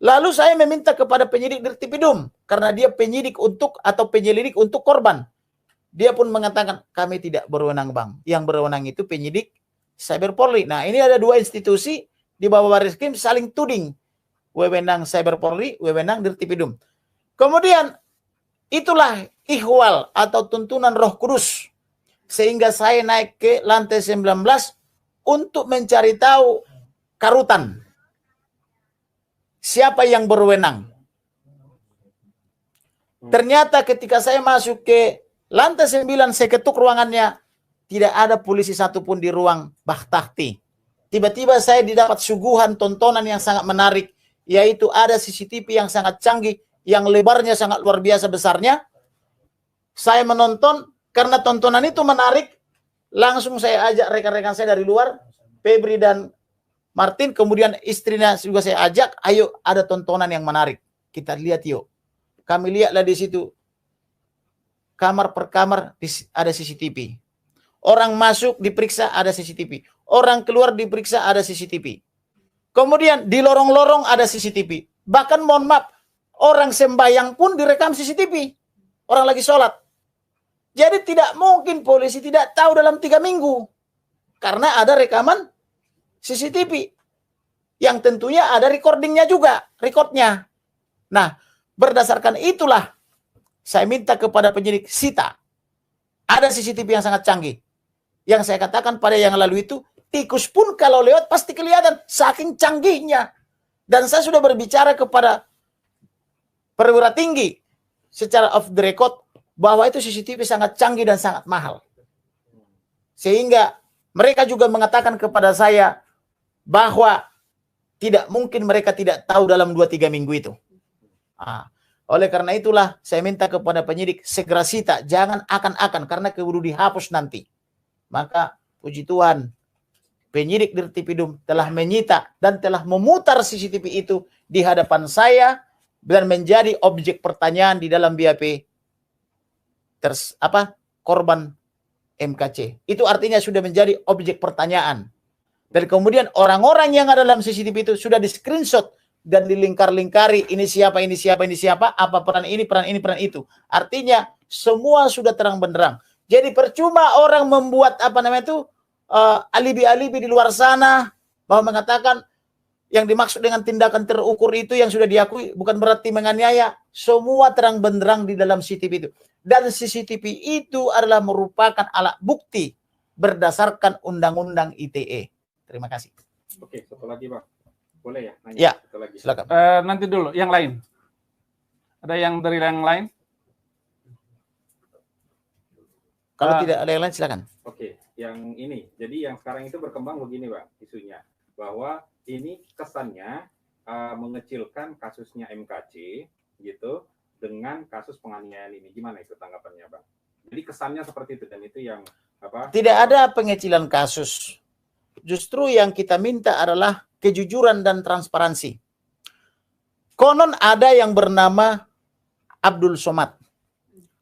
Lalu saya meminta kepada penyidik Dirtipidum, karena dia penyidik untuk atau penyelidik untuk korban. Dia pun mengatakan kami tidak berwenang bang, yang berwenang itu penyidik Cyber Polri. Nah, ini ada 2 institusi di bawah Barreskrim saling tuding. Wewenang Cyber Polri, wewenang Dirtipidum. Kemudian, itulah ihwal atau tuntunan Roh Kudus. Sehingga saya naik ke lantai 19 untuk mencari tahu karutan. Siapa yang berwenang. Ternyata ketika saya masuk ke lantai 9, saya ketuk ruangannya. Tidak ada polisi satupun di ruang Bahtahti. Tiba-tiba saya didapat suguhan tontonan yang sangat menarik. Yaitu ada CCTV yang sangat canggih. Yang lebarnya sangat luar biasa besarnya. Saya menonton. Karena tontonan itu menarik. Langsung saya ajak rekan-rekan saya dari luar. Febri dan Martin. Kemudian istrinya juga saya ajak. Ayo, ada tontonan yang menarik. Kita lihat yuk. Kami lihatlah di situ. Kamar per kamar ada CCTV. Orang masuk diperiksa ada CCTV. Orang keluar diperiksa ada CCTV. Kemudian di lorong-lorong ada CCTV. Bahkan mohon maaf, orang sembahyang pun direkam CCTV. Orang lagi sholat. Jadi tidak mungkin polisi tidak tahu dalam 3 minggu. Karena ada rekaman CCTV. Yang tentunya ada recordingnya juga. Recordnya. Nah, berdasarkan itulah saya minta kepada penyidik sita. Ada CCTV yang sangat canggih. Yang saya katakan pada yang lalu itu, tikus pun kalau lewat pasti kelihatan. Saking canggihnya. Dan saya sudah berbicara kepada perwira tinggi secara off the record bahwa itu CCTV sangat canggih dan sangat mahal. Sehingga mereka juga mengatakan kepada saya bahwa tidak mungkin mereka tidak tahu dalam 2-3 minggu itu. Oleh karena itulah saya minta kepada penyidik segera sita, jangan akan-akan karena keburu dihapus nanti. Maka puji Tuhan, penyidik Dirtipidum telah menyita dan telah memutar CCTV itu di hadapan saya dan menjadi objek pertanyaan di dalam BAP korban MKC. Itu artinya sudah menjadi objek pertanyaan. Dan kemudian orang-orang yang ada dalam CCTV itu sudah di-screenshot dan dilingkar-lingkari, ini siapa, ini siapa, ini siapa, apa peran ini, peran ini, peran itu. Artinya semua sudah terang benderang. Jadi percuma orang membuat alibi-alibi di luar sana bahwa mengatakan Yang dimaksud dengan tindakan terukur itu yang sudah diakui bukan berarti menganiaya. Semua terang benderang di dalam CCTV itu. Dan CCTV itu adalah merupakan alat bukti berdasarkan Undang-Undang ITE. Terima kasih. Oke, satu lagi Bang. Boleh ya? Nanya Ya, satu lagi. silakan. Nanti dulu, yang lain. Ada yang dari yang lain? Kalau tidak ada yang lain, silakan. Oke, yang ini. Jadi yang sekarang itu berkembang begini Bang, isunya. Bahwa ini kesannya mengecilkan kasusnya MKC gitu dengan kasus penganiayaan ini. Gimana itu tanggapannya Bang? Jadi kesannya seperti itu, dan itu yang apa? Tidak ada pengecilan kasus. Justru yang kita minta adalah kejujuran dan transparansi. Konon ada yang bernama Abdul Somad.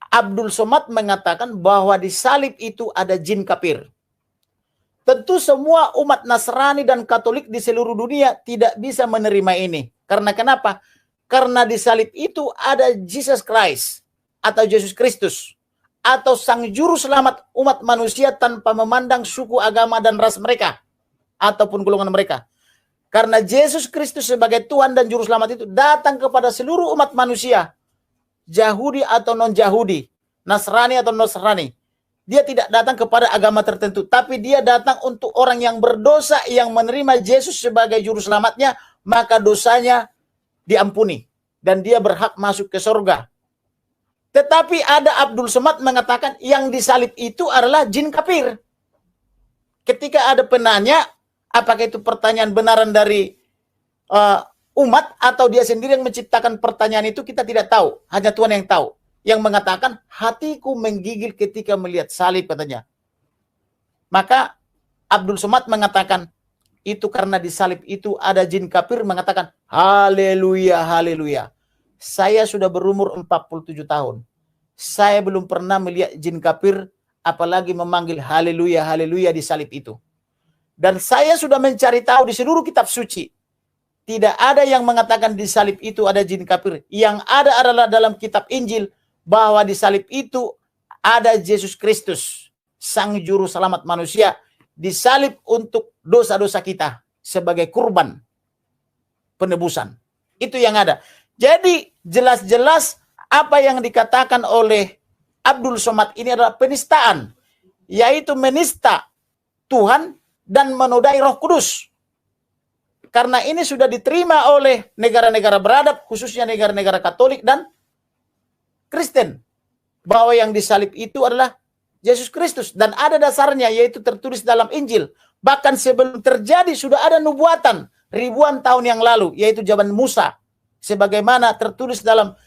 Abdul Somad mengatakan bahwa di salib itu ada jin kafir. Tentu semua umat Nasrani dan Katolik di seluruh dunia tidak bisa menerima ini. Karena kenapa? Karena di salib itu ada Jesus Christ atau Yesus Kristus atau Sang Juru Selamat umat manusia tanpa memandang suku, agama, dan ras mereka ataupun golongan mereka. Karena Yesus Kristus sebagai Tuhan dan Juru Selamat itu datang kepada seluruh umat manusia, Yahudi atau non-Yahudi, Nasrani atau Nasrani. Dia tidak datang kepada agama tertentu, tapi dia datang untuk orang yang berdosa yang menerima Yesus sebagai Juru Selamatnya, maka dosanya diampuni dan dia berhak masuk ke surga. Tetapi ada Abdul Somad mengatakan yang disalib itu adalah jin kafir. Ketika ada penanya, apakah itu pertanyaan benaran dari umat atau dia sendiri yang menciptakan pertanyaan itu, kita tidak tahu. Hanya Tuhan yang tahu. Yang mengatakan, hatiku menggigil ketika melihat salib, katanya. Maka Abdul Somad mengatakan, itu karena di salib itu ada jin kafir, mengatakan, haleluya, haleluya. Saya sudah berumur 47 tahun. Saya belum pernah melihat jin kafir, apalagi memanggil haleluya, haleluya di salib itu. Dan saya sudah mencari tahu di seluruh kitab suci. Tidak ada yang mengatakan di salib itu ada jin kafir. Yang ada adalah dalam kitab Injil, bahwa di salib itu ada Yesus Kristus, Sang Juru Selamat manusia, disalib untuk dosa-dosa kita sebagai kurban penebusan. Itu yang ada. Jadi jelas-jelas apa yang dikatakan oleh Abdul Somad ini adalah penistaan, yaitu menista Tuhan dan menodai Roh Kudus. Karena ini sudah diterima oleh negara-negara beradab, khususnya negara-negara Katolik dan Kristen, bahwa yang disalib itu adalah Yesus Kristus, dan ada dasarnya, yaitu tertulis dalam Injil. Bahkan sebelum terjadi sudah ada nubuatan ribuan tahun yang lalu, yaitu zaman Musa, sebagaimana tertulis dalam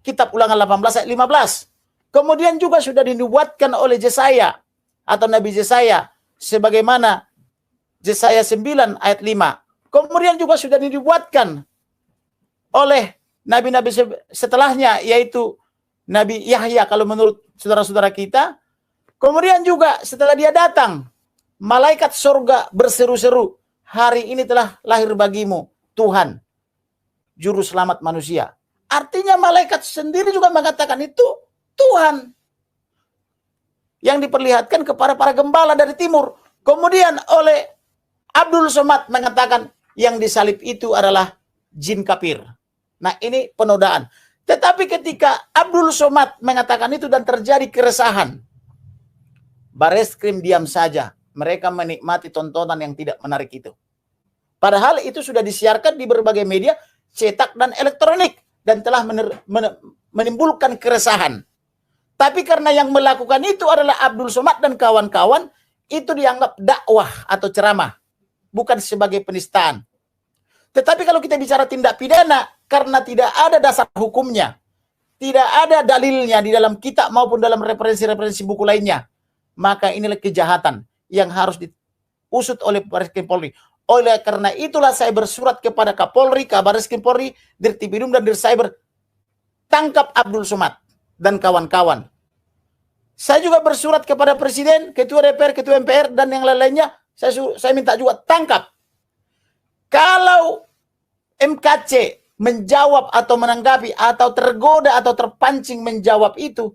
kitab Ulangan 18 ayat 15. Kemudian juga sudah dinubuatkan oleh Yesaya atau Nabi Yesaya, sebagaimana Yesaya 9 ayat 5. Kemudian juga sudah dinubuatkan oleh nabi-nabi setelahnya, yaitu Nabi Yahya kalau menurut saudara-saudara kita. Kemudian juga setelah dia datang, malaikat surga berseru-seru, hari ini telah lahir bagimu Tuhan, Juru Selamat manusia. Artinya malaikat sendiri juga mengatakan itu Tuhan. Yang diperlihatkan kepada para gembala dari timur. Kemudian oleh Abdul Somad mengatakan yang disalib itu adalah jin kafir. Nah, ini penodaan. Tetapi ketika Abdul Somad mengatakan itu dan terjadi keresahan, Bareskrim diam saja. Mereka menikmati tontonan yang tidak menarik itu. Padahal itu sudah disiarkan di berbagai media cetak dan elektronik dan telah menimbulkan keresahan. Tapi karena yang melakukan itu adalah Abdul Somad dan kawan-kawan, itu dianggap dakwah atau ceramah, bukan sebagai penistaan. Tetapi kalau kita bicara tindak pidana, karena tidak ada dasar hukumnya, tidak ada dalilnya di dalam kitab maupun dalam referensi-referensi buku lainnya, maka inilah kejahatan yang harus diusut oleh Bareskrim Polri. Oleh karena itulah saya bersurat kepada Kapolri, Kabareskrim Polri, Dirtipidum dan Dircyber, tangkap Abdul Somad dan kawan-kawan. Saya juga bersurat kepada Presiden, Ketua DPR, Ketua MPR, dan yang lain-lainnya, saya minta juga tangkap. Kalau MKC menjawab atau menanggapi atau tergoda atau terpancing menjawab itu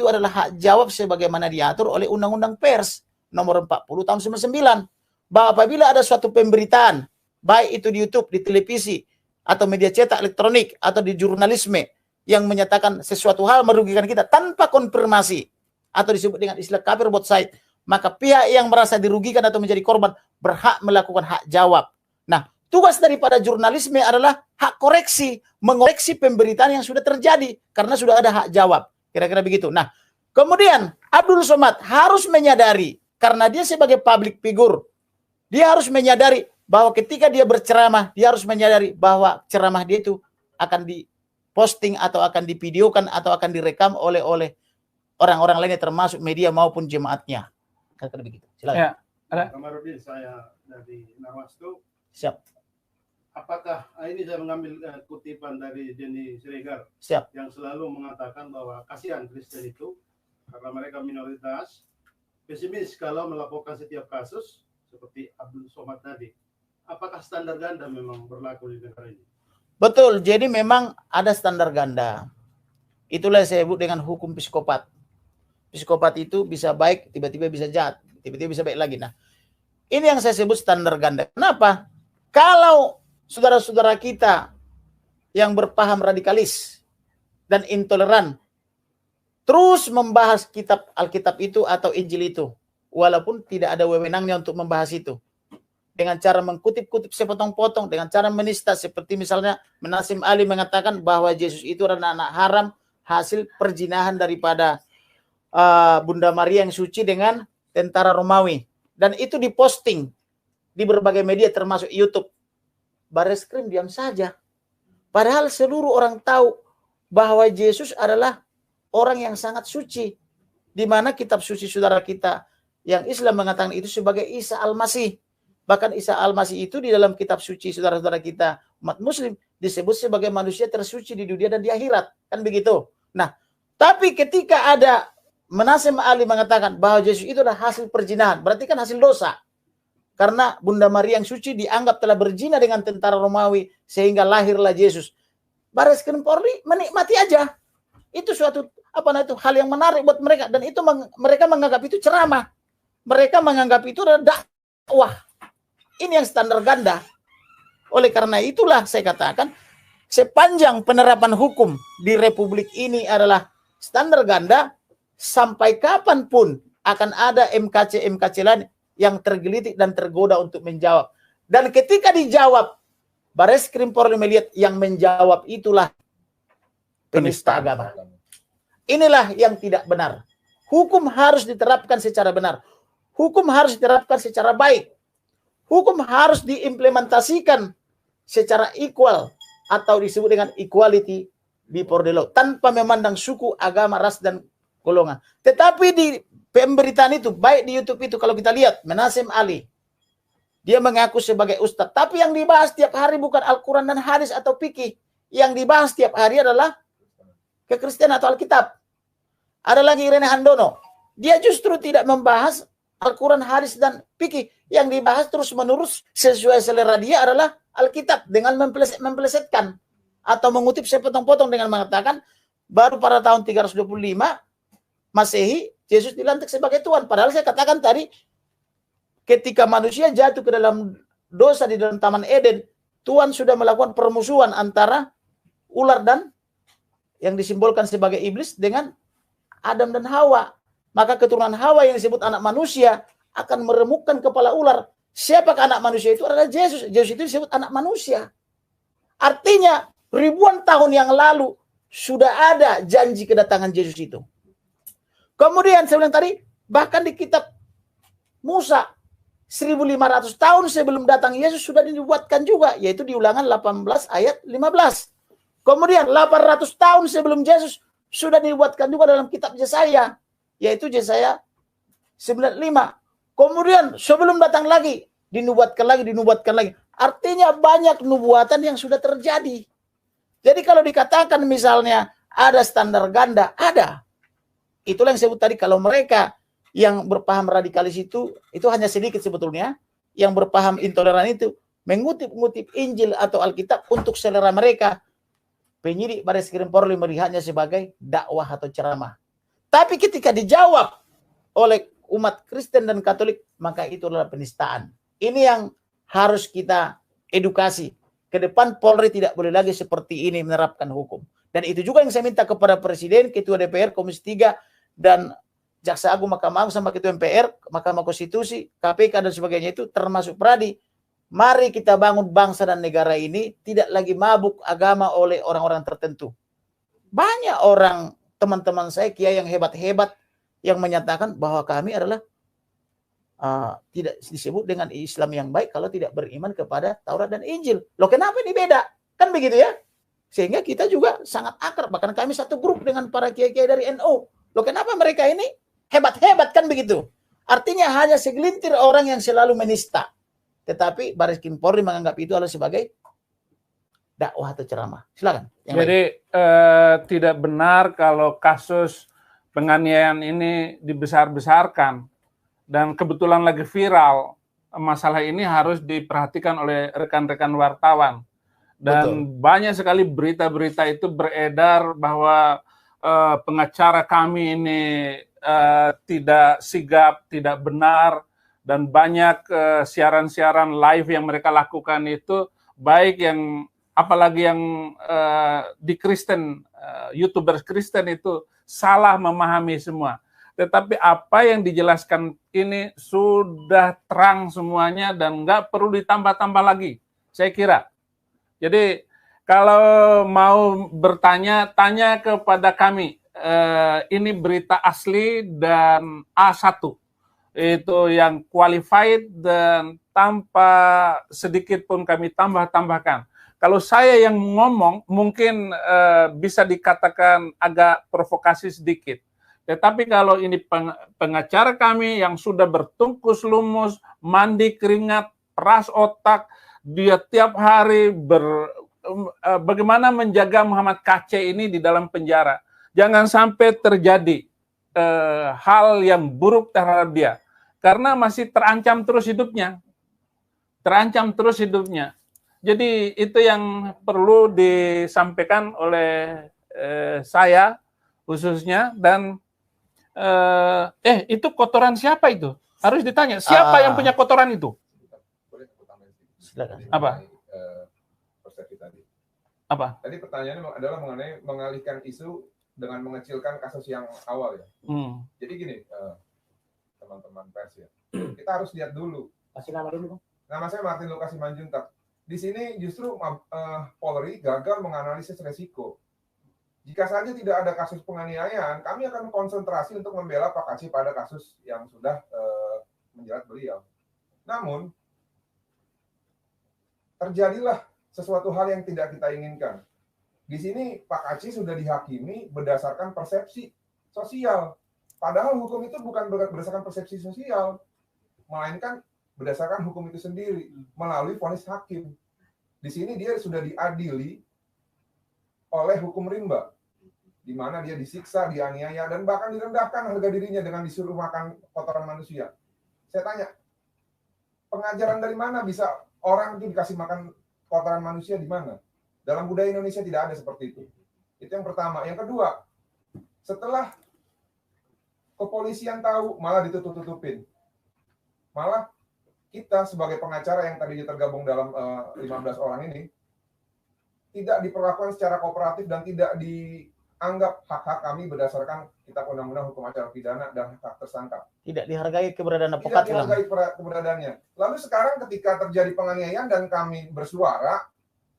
adalah hak jawab sebagaimana diatur oleh Undang-Undang Pers nomor 40 tahun 99, bahwa apabila ada suatu pemberitaan baik itu di YouTube, di televisi, atau media cetak elektronik, atau di jurnalisme, yang menyatakan sesuatu hal merugikan kita tanpa konfirmasi, atau disebut dengan istilah kafir both side, maka pihak yang merasa dirugikan atau menjadi korban berhak melakukan hak jawab. Nah, tugas daripada jurnalisme adalah hak koreksi, mengoreksi pemberitaan yang sudah terjadi, karena sudah ada hak jawab. Kira-kira begitu. Nah, kemudian Abdul Somad harus menyadari, karena dia sebagai public figure, dia harus menyadari bahwa ketika dia berceramah, dia harus menyadari bahwa ceramah dia itu akan diposting atau akan divideokan atau akan direkam oleh orang-orang lainnya termasuk media maupun jemaatnya. Kira-kira begitu. Silakan. Ya, ada. Kamarudin, saya dari Nawastu. Siap. Apakah ini saya mengambil kutipan dari Denny Siregar Siap. yang selalu mengatakan bahwa kasihan Kristen itu karena mereka minoritas, pesimis kalau melaporkan setiap kasus seperti Abdul Somad tadi. Apakah standar ganda memang berlaku di negara ini? Betul, jadi memang ada standar ganda. Itulah yang saya sebut dengan hukum psikopat. Psikopat itu bisa baik, tiba-tiba bisa jahat, tiba-tiba bisa baik lagi. Nah, ini yang saya sebut standar ganda. Kenapa? Kalau saudara-saudara kita yang berpaham radikalis dan intoleran terus membahas kitab Alkitab itu atau Injil itu, walaupun tidak ada wewenangnya untuk membahas itu, dengan cara mengkutip-kutip sepotong-potong, dengan cara menista, seperti misalnya Menasim Ali mengatakan bahwa Yesus itu adalah anak haram hasil perzinahan daripada Bunda Maria yang suci dengan tentara Romawi, dan itu diposting di berbagai media termasuk YouTube. Bareskrim diam saja, padahal seluruh orang tahu bahwa Yesus adalah orang yang sangat suci, di mana kitab suci saudara kita yang Islam mengatakan itu sebagai Isa Al-Masih. Bahkan Isa Al-Masih itu di dalam kitab suci saudara-saudara kita umat muslim disebut sebagai manusia tersuci di dunia dan di akhirat, kan begitu. Nah, tapi ketika ada Menasim Ali mengatakan bahwa Yesus itu adalah hasil perzinahan, berarti kan hasil dosa. Karena Bunda Maria yang suci dianggap telah berzina dengan tentara Romawi sehingga lahirlah Yesus. Bareskrim Polri menikmati aja. Itu suatu hal yang menarik buat mereka, dan itu mereka menganggap itu ceramah. Mereka menganggap itu adalah dakwah. Ini yang standar ganda. Oleh karena itulah saya katakan, sepanjang penerapan hukum di Republik ini adalah standar ganda, sampai kapanpun akan ada MKC lain yang tergelitik dan tergoda untuk menjawab. Dan ketika dijawab, Bareskrim Polri melihat yang menjawab itulah penista agama. Inilah yang tidak benar. Hukum harus diterapkan secara benar. Hukum harus diterapkan secara baik. Hukum harus diimplementasikan secara equal atau disebut dengan equality before the law, tanpa memandang suku, agama, ras, dan golongan. Tetapi di pemberitaan itu, baik di YouTube itu, kalau kita lihat Menasim Ali, dia mengaku sebagai ustadz, tapi yang dibahas tiap hari bukan Al-Quran dan hadis atau fikih. Yang dibahas tiap hari adalah kekristenan atau Alkitab. Ada lagi Irene Handono, dia justru tidak membahas Al-Quran, hadis, dan fikih. Yang dibahas terus-menerus sesuai selera dia adalah Alkitab dengan mempelesetkan atau mengutip sepotong-potong dengan mengatakan baru pada tahun 325 Masehi Yesus dilantik sebagai Tuhan. Padahal saya katakan tadi, ketika manusia jatuh ke dalam dosa di dalam Taman Eden, Tuhan sudah melakukan permusuhan antara ular dan yang disimbolkan sebagai iblis dengan Adam dan Hawa. Maka keturunan Hawa yang disebut anak manusia akan meremukkan kepala ular. Siapakah anak manusia itu? Adalah Yesus. Yesus itu disebut anak manusia. Artinya ribuan tahun yang lalu sudah ada janji kedatangan Yesus itu. Kemudian saya bilang tadi, bahkan di kitab Musa 1500 tahun sebelum datang Yesus sudah dibuatkan juga, yaitu di Ulangan 18 ayat 15. Kemudian 800 tahun sebelum Yesus sudah dibuatkan juga dalam kitab Yesaya, yaitu Yesaya 95. Kemudian sebelum datang lagi dinubuatkan lagi. Artinya banyak nubuatan yang sudah terjadi. Jadi kalau dikatakan misalnya ada standar ganda, ada. Itulah yang saya sebut tadi, kalau mereka yang berpaham radikalis itu hanya sedikit sebetulnya, yang berpaham intoleran itu mengutip-ngutip Injil atau Alkitab untuk selera mereka. Penyidik Bareskrim Polri melihatnya sebagai dakwah atau ceramah. Tapi ketika dijawab oleh umat Kristen dan Katolik, maka itu adalah penistaan. Ini yang harus kita edukasi. Ke depan Polri tidak boleh lagi seperti ini menerapkan hukum. Dan itu juga yang saya minta kepada Presiden, Ketua DPR, Komisi 3, dan Jaksa Agung, Mahkamah Agung, sama Ketua MPR, Mahkamah Konstitusi, KPK, dan sebagainya itu termasuk Pradi. Mari kita bangun bangsa dan negara ini tidak lagi mabuk agama oleh orang-orang tertentu. Banyak orang, teman-teman saya, kiai yang hebat-hebat, yang menyatakan bahwa kami adalah tidak disebut dengan Islam yang baik kalau tidak beriman kepada Taurat dan Injil. Loh, kenapa ini beda? Kan begitu ya? Sehingga kita juga sangat akrab. Bahkan kami satu grup dengan para kiai-kiai dari NU. Loh, kenapa mereka ini hebat-hebat, kan begitu? Artinya hanya segelintir orang yang selalu menista. Tetapi Baris Krim Polri menganggap itu adalah sebagai dakwah atau ceramah. Silakan. Jadi tidak benar kalau kasus penganiayaan ini dibesar-besarkan, dan kebetulan lagi viral. Masalah ini harus diperhatikan oleh rekan-rekan wartawan. Dan banyak sekali berita-berita itu beredar bahwa pengacara kami ini tidak sigap, tidak benar, dan banyak siaran-siaran live yang mereka lakukan itu, baik yang apalagi yang di Kristen, YouTubers Kristen itu salah memahami semua. Tetapi apa yang dijelaskan ini sudah terang semuanya dan nggak perlu ditambah-tambah lagi, saya kira. Jadi kalau mau bertanya, tanya kepada kami. Ini berita asli dan A1. Itu yang qualified dan tanpa sedikit pun kami tambah-tambahkan. Kalau saya yang ngomong mungkin bisa dikatakan agak provokasi sedikit. Tetapi kalau ini pengacara kami yang sudah bertungkus lumus, mandi keringat, peras otak, dia tiap hari bagaimana menjaga Muhammad KC ini di dalam penjara. Jangan sampai terjadi hal yang buruk terhadap dia. Karena masih terancam terus hidupnya. Terancam terus hidupnya. Jadi itu yang perlu disampaikan oleh saya khususnya. Dan itu kotoran siapa itu? Harus ditanya, siapa yang punya kotoran itu? Apa? Persepsi tadi. Apa? Tadi pertanyaannya adalah mengenai mengalihkan isu dengan mengecilkan kasus yang awal ya. Jadi gini, teman-teman pers ya, kita harus lihat dulu. Kasih nama dulu. Nama saya Martin Lucas Simanjuntak. Di sini justru Polri gagal menganalisis resiko. Jika saja tidak ada kasus penganiayaan, kami akan konsentrasi untuk membela Pak Aceh pada kasus yang sudah menjerat beliau. Namun, terjadilah sesuatu hal yang tidak kita inginkan. Di sini Pak Aceh sudah dihakimi berdasarkan persepsi sosial. Padahal hukum itu bukan berdasarkan persepsi sosial, melainkan berdasarkan hukum itu sendiri, melalui vonis hakim. Di sini dia sudah diadili oleh hukum rimba, di mana dia disiksa, dianiaya, dan bahkan direndahkan harga dirinya dengan disuruh makan kotoran manusia. Saya tanya, pengajaran dari mana bisa orang itu dikasih makan kotoran manusia di mana? Dalam budaya Indonesia tidak ada seperti itu. Itu yang pertama. Yang kedua, setelah kepolisian tahu, malah ditutup-tutupin. Malah kita sebagai pengacara yang tadinya tergabung dalam 15 orang ini, tidak diperlakukan secara kooperatif dan tidak dianggap hak-hak kami berdasarkan Kitab Undang-Undang Hukum Acara Pidana dan hak tersangka. Tidak dihargai keberadaan advokat. Tidak dihargai keberadaannya. Lalu sekarang ketika terjadi penganiayaan dan kami bersuara,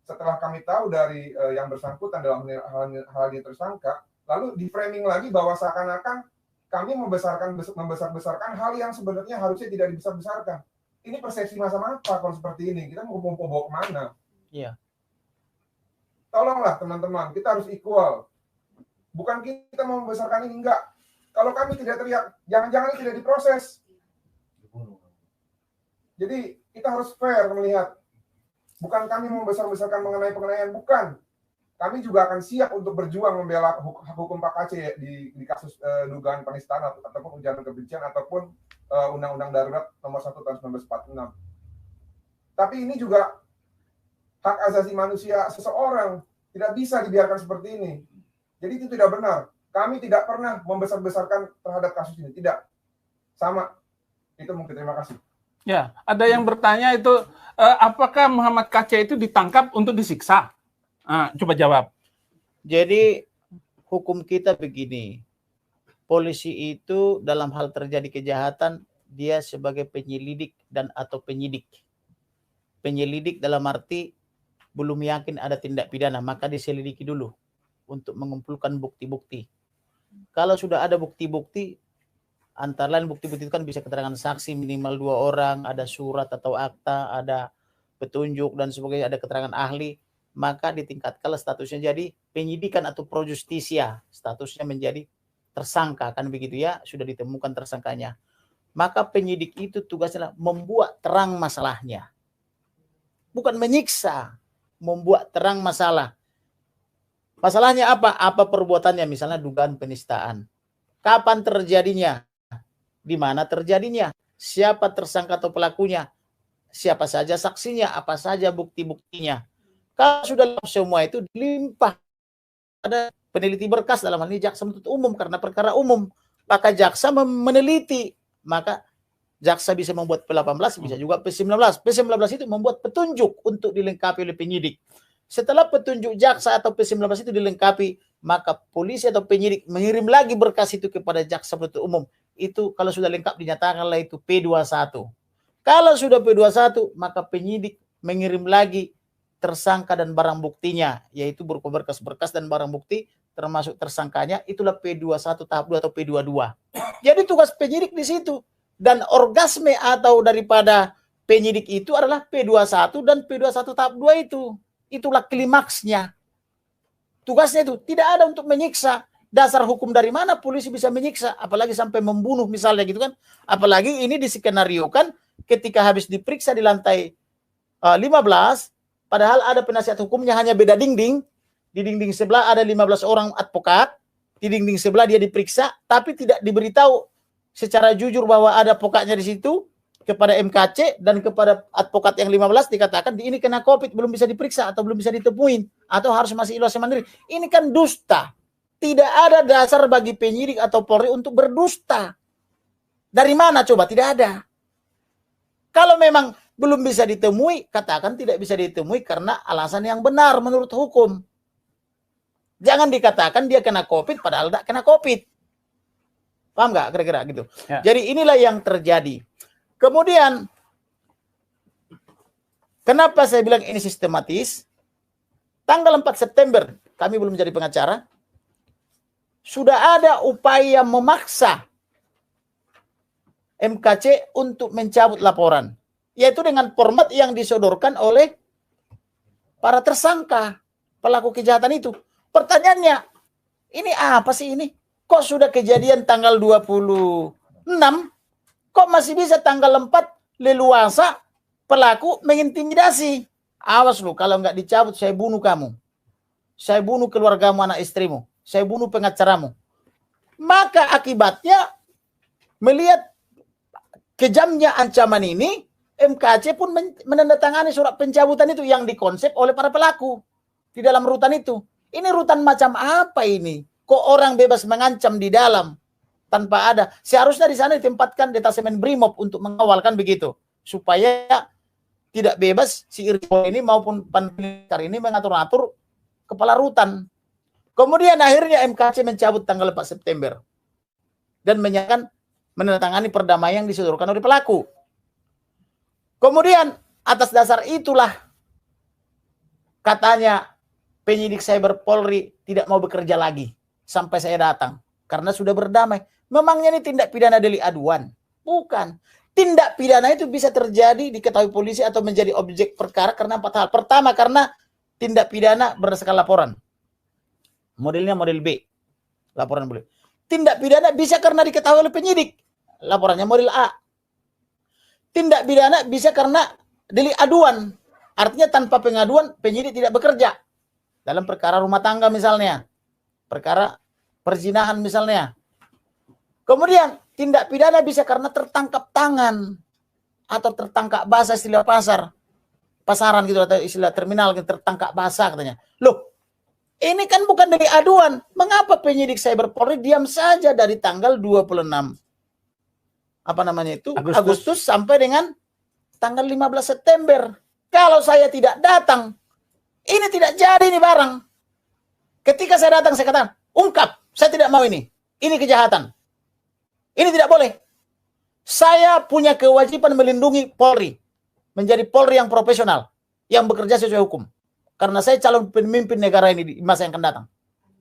setelah kami tahu dari yang bersangkutan dalam hal ini tersangka, lalu di-framing lagi bahwa seakan-akan kami membesar-besarkan hal yang sebenarnya harusnya tidak dibesar-besarkan. Ini persepsi masa apa kalau seperti ini? Kita mau bawa kemana? Iya. Tolonglah teman-teman, kita harus equal. Bukan kita mau membesarkan ini, enggak. Kalau kami tidak teriak, jangan-jangan ini tidak diproses. Jadi kita harus fair melihat. Bukan kami membesar-besarkan mengenai penganiayaan, bukan. Kami juga akan siap untuk berjuang membela hak hukum Pak Aceh di kasus dugaan penistaan ataupun ujaran kebencian ataupun Undang-Undang Darurat Nomor 1 Tahun 1946. Tapi ini juga hak asasi manusia seseorang, tidak bisa dibiarkan seperti ini. Jadi itu tidak benar. Kami tidak pernah membesar-besarkan terhadap kasus ini, tidak. Sama. Itu mungkin, terima kasih. Ya, ada yang bertanya itu apakah Muhammad KC itu ditangkap untuk disiksa? Coba jawab. Jadi hukum kita begini, polisi itu dalam hal terjadi kejahatan dia sebagai penyelidik dan atau penyidik. Penyelidik dalam arti belum yakin ada tindak pidana, maka diselidiki dulu untuk mengumpulkan bukti-bukti. Kalau sudah ada bukti-bukti, antara lain bukti-bukti itu kan bisa keterangan saksi minimal 2 orang, ada surat atau akta, ada petunjuk dan sebagainya, ada keterangan ahli, maka ditingkatkanlah statusnya jadi penyidikan atau pro justisia, statusnya menjadi tersangka, kan begitu ya, sudah ditemukan tersangkanya. Maka penyidik itu tugasnya membuat terang masalahnya. Bukan menyiksa, membuat terang masalah. Masalahnya apa? Apa perbuatannya? Misalnya dugaan penistaan. Kapan terjadinya? Di mana terjadinya? Siapa tersangka atau pelakunya? Siapa saja saksinya? Apa saja bukti-buktinya? Kalau sudah semua itu dilimpah pada peneliti berkas, dalam hal ini jaksa penuntut umum, karena perkara umum. Maka jaksa meneliti. Maka jaksa bisa membuat P18, bisa juga P19. P19 itu membuat petunjuk untuk dilengkapi oleh penyidik. Setelah petunjuk jaksa atau P19 itu dilengkapi, maka polisi atau penyidik mengirim lagi berkas itu kepada jaksa penuntut umum. Itu kalau sudah lengkap dinyatakanlah itu P21. Kalau sudah P21, maka penyidik mengirim lagi tersangka dan barang buktinya, yaitu berupa berkas-berkas dan barang bukti termasuk tersangkanya, itulah P21 tahap 2 atau P22. Jadi tugas penyidik di situ. Dan orgasme atau daripada penyidik itu adalah P21 dan P21 tahap 2 itu. Itulah klimaksnya. Tugasnya itu tidak ada untuk menyiksa. Dasar hukum dari mana polisi bisa menyiksa? Apalagi sampai membunuh misalnya gitu kan. Apalagi ini diskenariokan ketika habis diperiksa di lantai 15, padahal ada penasihat hukumnya hanya beda dinding. Di dinding sebelah ada 15 orang advokat. Di dinding sebelah dia diperiksa, tapi tidak diberitahu secara jujur bahwa ada advokatnya di situ. Kepada MKC dan kepada advokat yang 15 dikatakan ini kena COVID, belum bisa diperiksa atau belum bisa ditemuin atau harus masih isolasi mandiri. Ini kan dusta. Tidak ada dasar bagi penyidik atau Polri untuk berdusta. Dari mana coba? Tidak ada. Kalau memang belum bisa ditemui, katakan tidak bisa ditemui karena alasan yang benar menurut hukum. Jangan dikatakan dia kena COVID padahal tidak kena COVID. Paham nggak kira-kira gitu? Ya. Jadi inilah yang terjadi. Kemudian, kenapa saya bilang ini sistematis? Tanggal 4 September, kami belum jadi pengacara, sudah ada upaya memaksa MKC untuk mencabut laporan. Yaitu dengan format yang disodorkan oleh para tersangka, pelaku kejahatan itu. Pertanyaannya, ini apa sih ini? Kok sudah kejadian tanggal 26, kok masih bisa tanggal 4 leluasa pelaku mengintimidasi? Awas lu, kalau nggak dicabut saya bunuh kamu. Saya bunuh keluargamu, anak istrimu. Saya bunuh pengacaramu. Maka akibatnya melihat kejamnya ancaman ini, MKC pun menandatangani surat pencabutan itu yang dikonsep oleh para pelaku di dalam rutan itu. Ini rutan macam apa ini? Kok orang bebas mengancam di dalam? Tanpa ada. Seharusnya di sana ditempatkan detasemen Brimob untuk mengawalkan begitu. Supaya tidak bebas si Irfan ini maupun Panpilkar ini mengatur-atur kepala rutan. Kemudian akhirnya MKC mencabut tanggal 4 September. Dan menyatakan menandatangani perdamaian yang disodorkan oleh pelaku. Kemudian atas dasar itulah katanya penyidik Cyber Polri tidak mau bekerja lagi sampai saya datang. Karena sudah berdamai. Memangnya ini tindak pidana delik aduan? Bukan. Tindak pidana itu bisa terjadi diketahui polisi atau menjadi objek perkara karena 4 hal. Pertama, karena tindak pidana berdasarkan laporan. Modelnya model B. Laporan boleh. Tindak pidana bisa karena diketahui oleh penyidik. Laporannya model A. Tindak pidana bisa karena delik aduan. Artinya tanpa pengaduan penyidik tidak bekerja. Dalam perkara rumah tangga misalnya. Perkara perzinahan misalnya. Kemudian tindak pidana bisa karena tertangkap tangan atau tertangkap basah istilah pasaran gitu atau istilah terminal gitu, tertangkap basah katanya. Loh, ini kan bukan delik aduan. Mengapa penyidik Cyber Polri diam saja dari tanggal 26 Agustus sampai dengan tanggal 15 September. Kalau saya tidak datang, ini tidak jadi ini barang. Ketika saya datang, saya katakan, ungkap, saya tidak mau ini. Ini kejahatan. Ini tidak boleh. Saya punya kewajiban melindungi Polri. Menjadi Polri yang profesional. Yang bekerja sesuai hukum. Karena saya calon pemimpin negara ini di masa yang akan datang.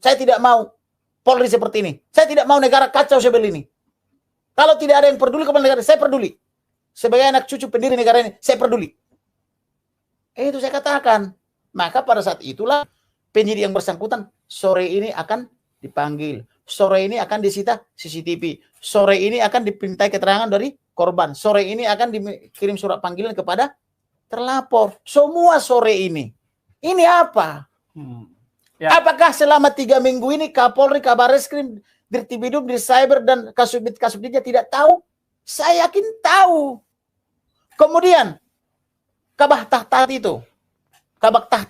Saya tidak mau Polri seperti ini. Saya tidak mau negara kacau seperti ini. Kalau tidak ada yang peduli kepada negara, saya peduli. Sebagai anak cucu pendiri negara ini, saya peduli. Itu saya katakan. Maka pada saat itulah penyidik yang bersangkutan sore ini akan dipanggil. Sore ini akan disita CCTV. Sore ini akan dimintai keterangan dari korban. Sore ini akan dikirim surat panggilan kepada terlapor. Semua sore ini. Ini apa? Ya. Apakah selama 3 minggu ini Kapolri, Kabarreskrim, Dirtipidum, Dircyber, dan Kasubditnya tidak tahu? Saya yakin tahu. Kemudian, Kabak Tahti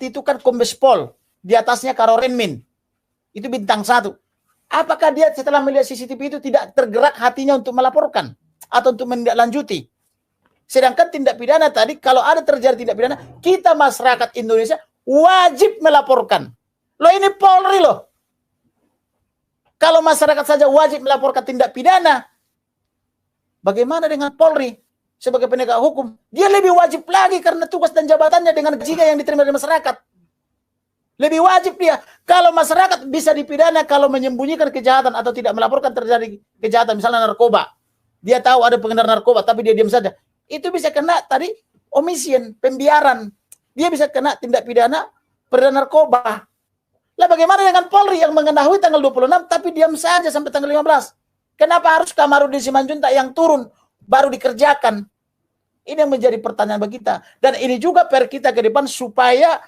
itu kan Kombes Pol. Di atasnya Karorenmin. Itu bintang 1. Apakah dia setelah melihat CCTV itu tidak tergerak hatinya untuk melaporkan? Atau untuk menindaklanjuti? Sedangkan tindak pidana tadi, kalau ada terjadi tindak pidana, kita masyarakat Indonesia wajib melaporkan. Loh ini Polri loh. Kalau masyarakat saja wajib melaporkan tindak pidana, bagaimana dengan Polri sebagai penegak hukum? Dia lebih wajib lagi karena tugas dan jabatannya dengan gajinya yang diterima dari masyarakat. Lebih wajib dia. Kalau masyarakat bisa dipidana kalau menyembunyikan kejahatan atau tidak melaporkan terjadi kejahatan, misalnya narkoba. Dia tahu ada pengedar narkoba, tapi dia diam saja. Itu bisa kena tadi omission, pembiaran. Dia bisa kena tindak pidana peredaran narkoba. Lah bagaimana dengan Polri yang mengetahui tanggal 26 tapi diam saja sampai tanggal 15? Kenapa harus Kamarudin Simanjuntak yang turun baru dikerjakan? Ini yang menjadi pertanyaan bagi kita. Dan ini juga PR kita ke depan supaya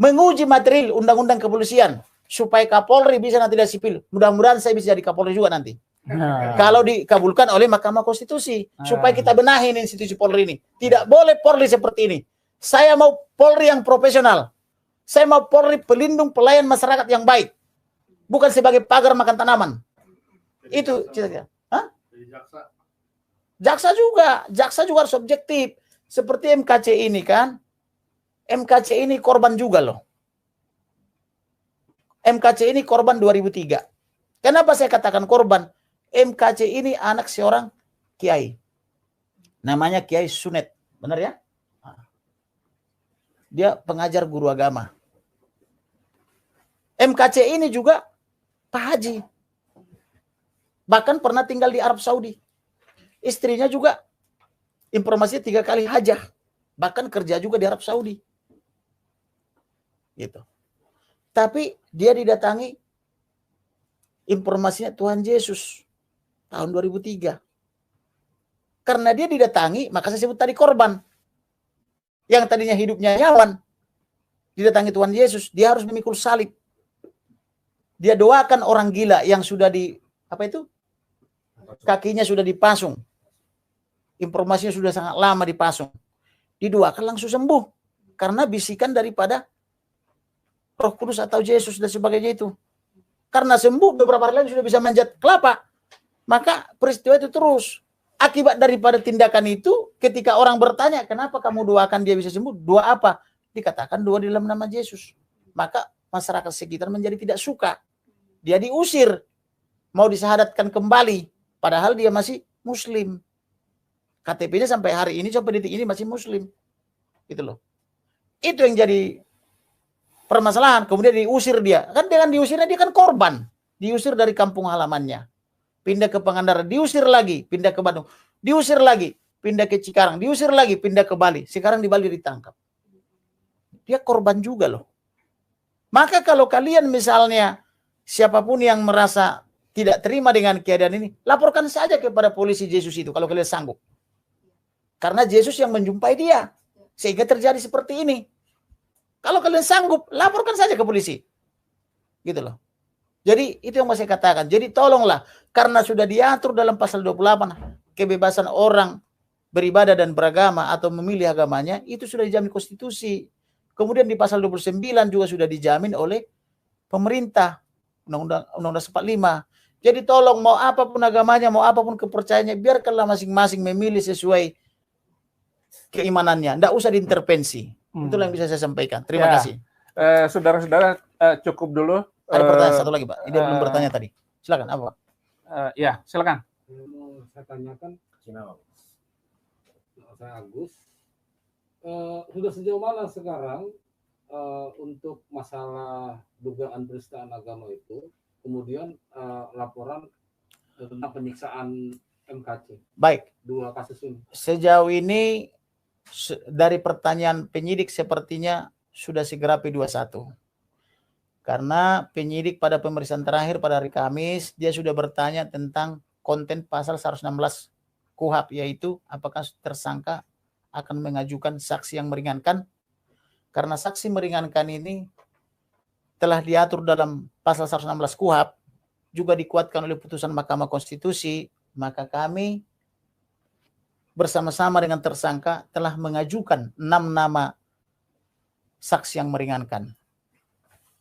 menguji material undang-undang kepolisian. Supaya Kapolri bisa nanti dari sipil. Mudah-mudahan saya bisa jadi Kapolri juga nanti. Kalau dikabulkan oleh Mahkamah Konstitusi. Supaya kita benahin institusi Polri ini. Tidak boleh Polri seperti ini. Saya mau Polri yang profesional. Saya mau Polri pelindung pelayan masyarakat yang baik. Bukan sebagai pagar makan tanaman. Itu cita-cita. Jaksa juga harus objektif. Seperti MKC ini kan. MKC ini korban juga loh. MKC ini korban 2003. Kenapa saya katakan korban? MKC ini anak seorang kiai. Namanya Kiai Sunet. Benar ya? Dia pengajar guru agama. MKC ini juga Pak Haji. Bahkan pernah tinggal di Arab Saudi. Istrinya juga informasinya 3 kali hajah. Bahkan kerja juga di Arab Saudi. Gitu. Tapi dia didatangi informasinya Tuhan Yesus tahun 2003. Karena dia didatangi, maka saya sebut tadi korban. Yang tadinya hidupnya nyaman, didatangi Tuhan Yesus, dia harus memikul salib. Dia doakan orang gila yang sudah kakinya sudah dipasung. Informasinya sudah sangat lama dipasung. Didoakan langsung sembuh. Karena bisikan daripada Roh Kudus atau Yesus dan sebagainya itu. Karena sembuh beberapa hari lagi sudah bisa manjat kelapa. Maka peristiwa itu terus. Akibat daripada tindakan itu, ketika orang bertanya, kenapa kamu doakan dia bisa sembuh? Doa apa? Dikatakan doa di dalam nama Yesus. Maka masyarakat sekitar menjadi tidak suka. Dia diusir. Mau disahadatkan kembali. Padahal dia masih Muslim. KTP-nya sampai hari ini, sampai detik ini masih Muslim. Gitu loh. Itu yang jadi permasalahan. Kemudian diusir dia. Kan dengan diusirnya dia kan korban. Diusir dari kampung halamannya. Pindah ke Pangandaran. Diusir lagi. Pindah ke Bandung. Diusir lagi. Pindah ke Cikarang. Diusir lagi. Pindah ke Bali. Sekarang di Bali ditangkap. Dia korban juga loh. Maka kalau kalian misalnya siapapun yang merasa tidak terima dengan keadaan ini, laporkan saja kepada polisi Yesus itu kalau kalian sanggup. Karena Yesus yang menjumpai dia. Sehingga terjadi seperti ini. Kalau kalian sanggup, laporkan saja ke polisi. Gitu loh. Jadi itu yang mau saya katakan. Jadi tolonglah. Karena sudah diatur dalam pasal 28. Kebebasan orang beribadah dan beragama atau memilih agamanya. Itu sudah dijamin konstitusi. Kemudian di pasal 29 juga sudah dijamin oleh pemerintah. Undang-undang 45. Jadi tolong mau apapun agamanya, mau apapun kepercayaannya. Biarkanlah masing-masing memilih sesuai keimanannya, tidak usah diintervensi. Itulah yang bisa saya sampaikan. Terima Ya. kasih. Saudara-saudara, cukup dulu. Ada pertanyaan satu lagi, Pak. Ini belum bertanya tadi. Silakan, apa, Pak? Ya, silakan. Mau saya tanyakan, saya Agus, sudah sejauh mana sekarang untuk masalah dugaan penistaan agama itu, kemudian laporan tentang penyiksaan MKC, Baik, dua kasus ini? sejauh ini dari pertanyaan penyidik sepertinya sudah segera P21. Karena penyidik pada pemeriksaan terakhir pada hari Kamis, dia sudah bertanya tentang konten pasal 116 KUHP, yaitu apakah tersangka akan mengajukan saksi yang meringankan. Karena saksi meringankan ini telah diatur dalam pasal 116 KUHP, juga dikuatkan oleh putusan Mahkamah Konstitusi, maka kami bersama-sama dengan tersangka telah mengajukan 6 nama saksi yang meringankan.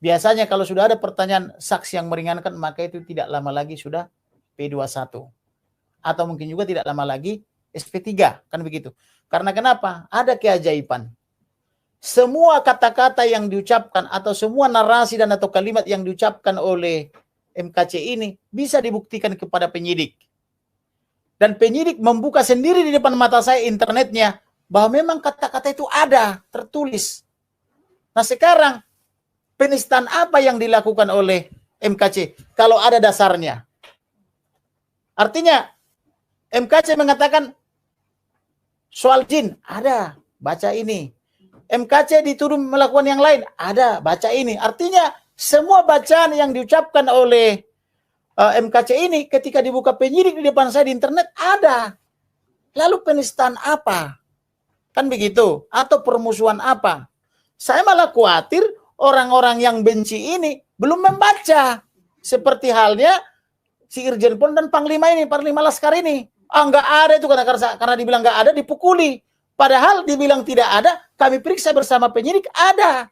Biasanya kalau sudah ada pertanyaan saksi yang meringankan, maka itu tidak lama lagi sudah P21. Atau mungkin juga tidak lama lagi SP3, kan begitu. Karena kenapa? Ada keajaiban. Semua kata-kata yang diucapkan atau semua narasi dan atau kalimat yang diucapkan oleh MKC ini bisa dibuktikan kepada penyidik. Dan penyidik membuka sendiri di depan mata saya internetnya bahwa memang kata-kata itu ada, tertulis. Nah sekarang penistaan apa yang dilakukan oleh MKC kalau ada dasarnya? Artinya MKC mengatakan soal jin, ada, baca ini. MKC dituduh melakukan yang lain, ada, baca ini. Artinya semua bacaan yang diucapkan oleh MKC ini ketika dibuka penyidik di depan saya di internet ada. Lalu penistaan apa? Kan begitu. Atau permusuhan apa? Saya malah khawatir orang-orang yang benci ini belum membaca. Seperti halnya si Irjen Pol dan Panglima ini, Panglima Laskar ini. Nggak ada itu karena dibilang nggak ada dipukuli. Padahal dibilang tidak ada, kami periksa bersama penyidik ada.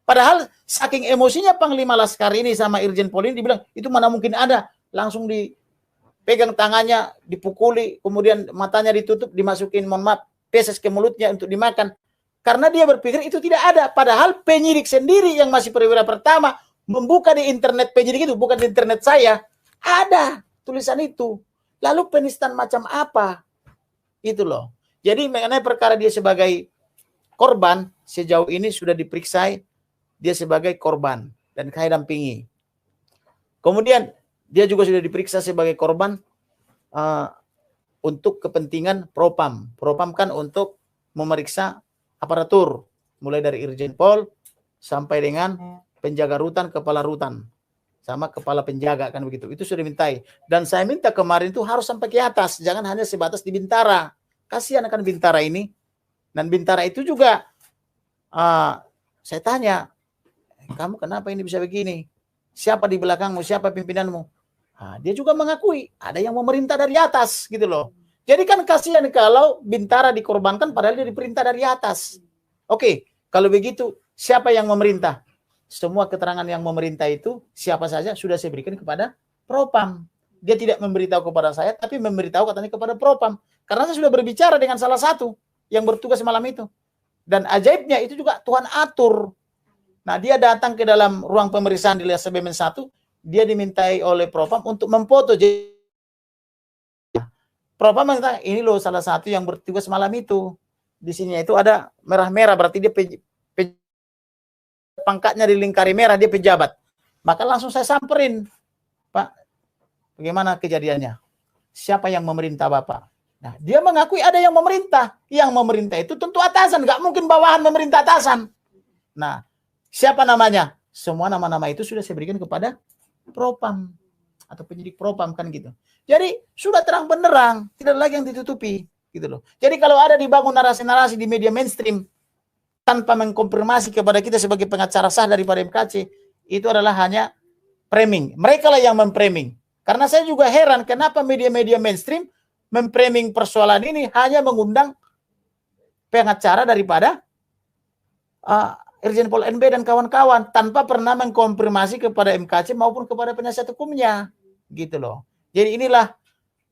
Padahal saking emosinya Panglima Laskar ini sama Irjen Pol ini dibilang itu mana mungkin ada. Langsung dipegang tangannya, dipukuli, kemudian matanya ditutup, dimasukin mohon maaf, feses ke mulutnya untuk dimakan. Karena dia berpikir itu tidak ada. Padahal penyidik sendiri yang masih perwira pertama membuka di internet penyidik itu, bukan di internet saya. Ada tulisan itu. Lalu penistaan macam apa? Itu loh. Jadi mengenai perkara dia sebagai korban, sejauh ini sudah diperiksa dia sebagai korban dan kami dampingi. Kemudian dia juga sudah diperiksa sebagai korban untuk kepentingan propam. Propam kan untuk memeriksa aparatur, mulai dari Irjen Pol sampai dengan penjaga rutan, kepala rutan, sama kepala penjaga kan begitu. Itu sudah dimintai. Dan saya minta kemarin itu harus sampai ke atas, jangan hanya sebatas di Bintara. Kasihan akan Bintara ini. Dan Bintara itu juga saya tanya, kamu kenapa ini bisa begini? Siapa di belakangmu? Siapa pimpinanmu? Dia juga mengakui ada yang memerintah dari atas gitu loh. Jadi kan kasihan kalau Bintara dikorbankan padahal dia diperintah dari atas. Oke, kalau begitu siapa yang memerintah? Semua keterangan yang memerintah itu siapa saja sudah saya berikan kepada Propam. Dia tidak memberitahu kepada saya, tapi memberitahu katanya kepada Propam. Karena saya sudah berbicara dengan salah satu yang bertugas malam itu. Dan ajaibnya itu juga Tuhan atur. Nah, dia datang ke dalam ruang pemeriksaan di LSBM 1, dia dimintai oleh Propam untuk memfoto. Propam mengatakan, ini loh salah satu yang bertugas malam itu. Di sini itu ada merah-merah, berarti dia pangkatnya dilingkari merah, dia pejabat. Maka langsung saya samperin, Pak, bagaimana kejadiannya? Siapa yang memerintah Bapak? Nah, dia mengakui ada yang memerintah. Yang memerintah itu tentu atasan, nggak mungkin bawahan memerintah atasan. Nah, siapa namanya? Semua nama-nama itu sudah saya berikan kepada Propam atau penyidik Propam kan gitu. Jadi sudah terang benderang, tidak lagi yang ditutupi gitu loh. Jadi kalau ada dibangun narasi-narasi di media mainstream tanpa mengkonfirmasi kepada kita sebagai pengacara sah daripada MKC, itu adalah hanya framing. Mereka lah yang memframing. Karena saya juga heran kenapa media-media mainstream memframing persoalan ini hanya mengundang pengacara daripada Irjen Pol NB dan kawan-kawan tanpa pernah mengkonfirmasi kepada MKC maupun kepada penasihat hukumnya gitu loh. Jadi inilah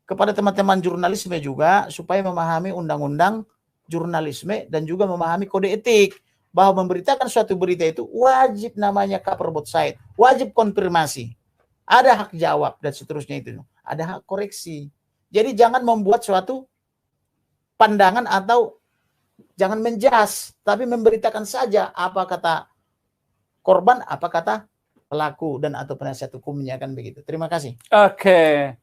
kepada teman-teman jurnalisme juga supaya memahami undang-undang jurnalisme dan juga memahami kode etik, bahwa memberitakan suatu berita itu wajib namanya cover both side, wajib konfirmasi, ada hak jawab dan seterusnya, itu ada hak koreksi. Jadi jangan membuat suatu pandangan atau jangan menjas, tapi memberitakan saja apa kata korban, apa kata pelaku dan atau penasihat hukumnya, kan begitu. Terima kasih. Oke.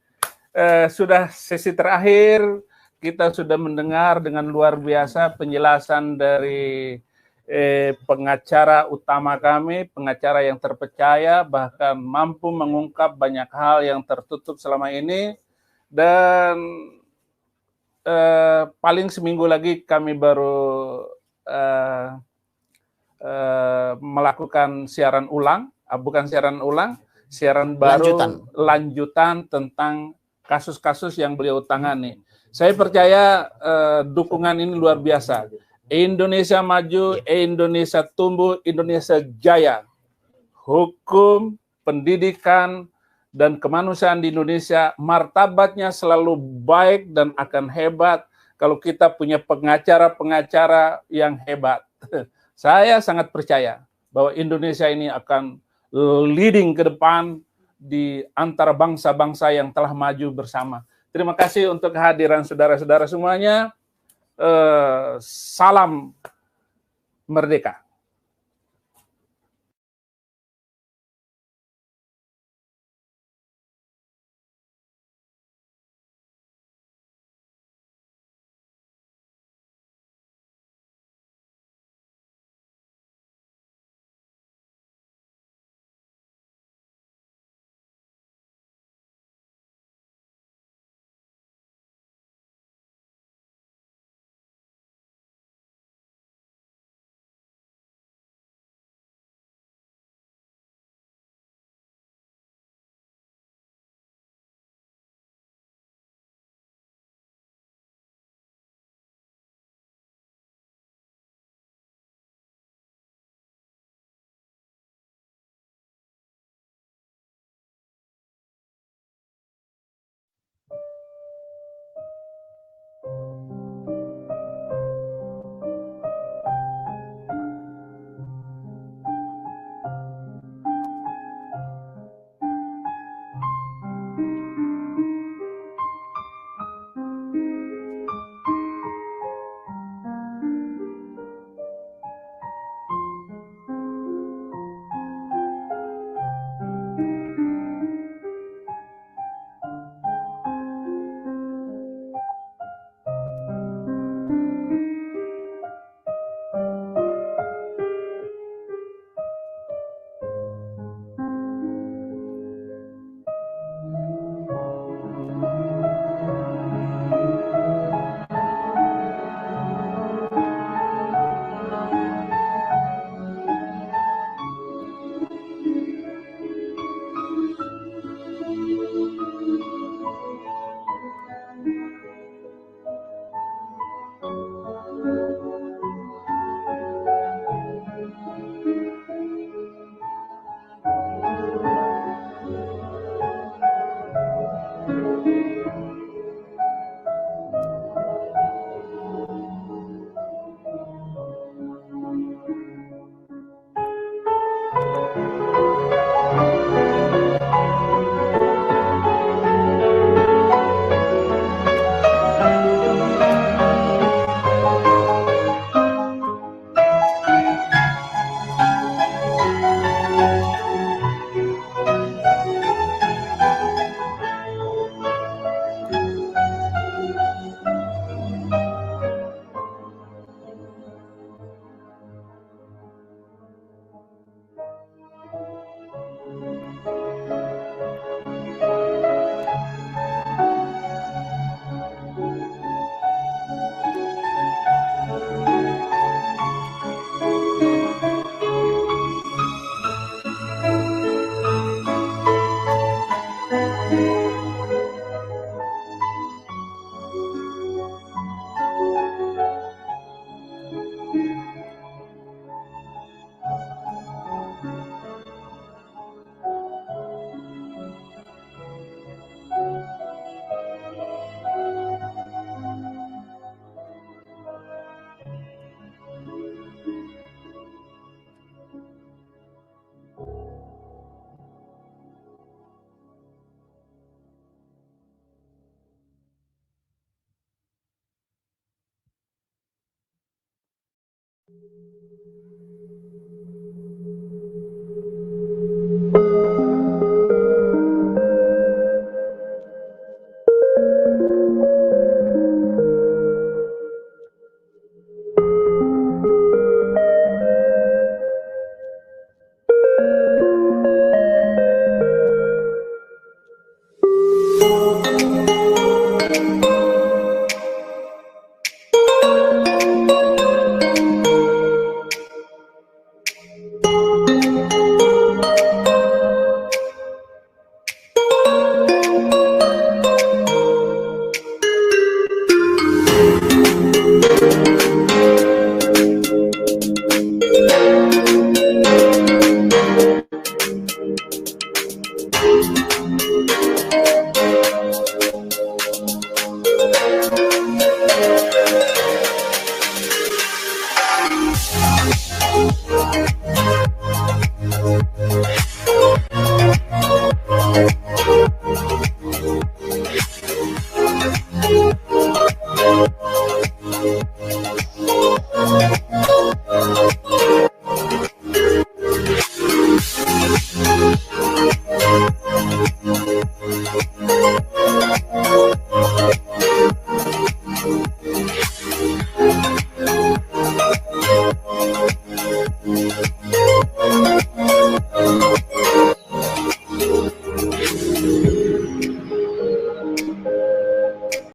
Sudah sesi terakhir, kita sudah mendengar dengan luar biasa penjelasan dari pengacara utama kami, pengacara yang terpercaya, bahkan mampu mengungkap banyak hal yang tertutup selama ini. Dan paling seminggu lagi kami baru melakukan siaran ulang, bukan siaran ulang, siaran baru lanjutan tentang kasus-kasus yang beliau tangani. Saya percaya dukungan ini luar biasa. Indonesia maju, Indonesia tumbuh, Indonesia jaya. Hukum, pendidikan, dan kemanusiaan di Indonesia martabatnya selalu baik dan akan hebat kalau kita punya pengacara-pengacara yang hebat. Saya sangat percaya bahwa Indonesia ini akan leading ke depan di antara bangsa-bangsa yang telah maju bersama. Terima kasih untuk kehadiran saudara-saudara semuanya. Salam merdeka.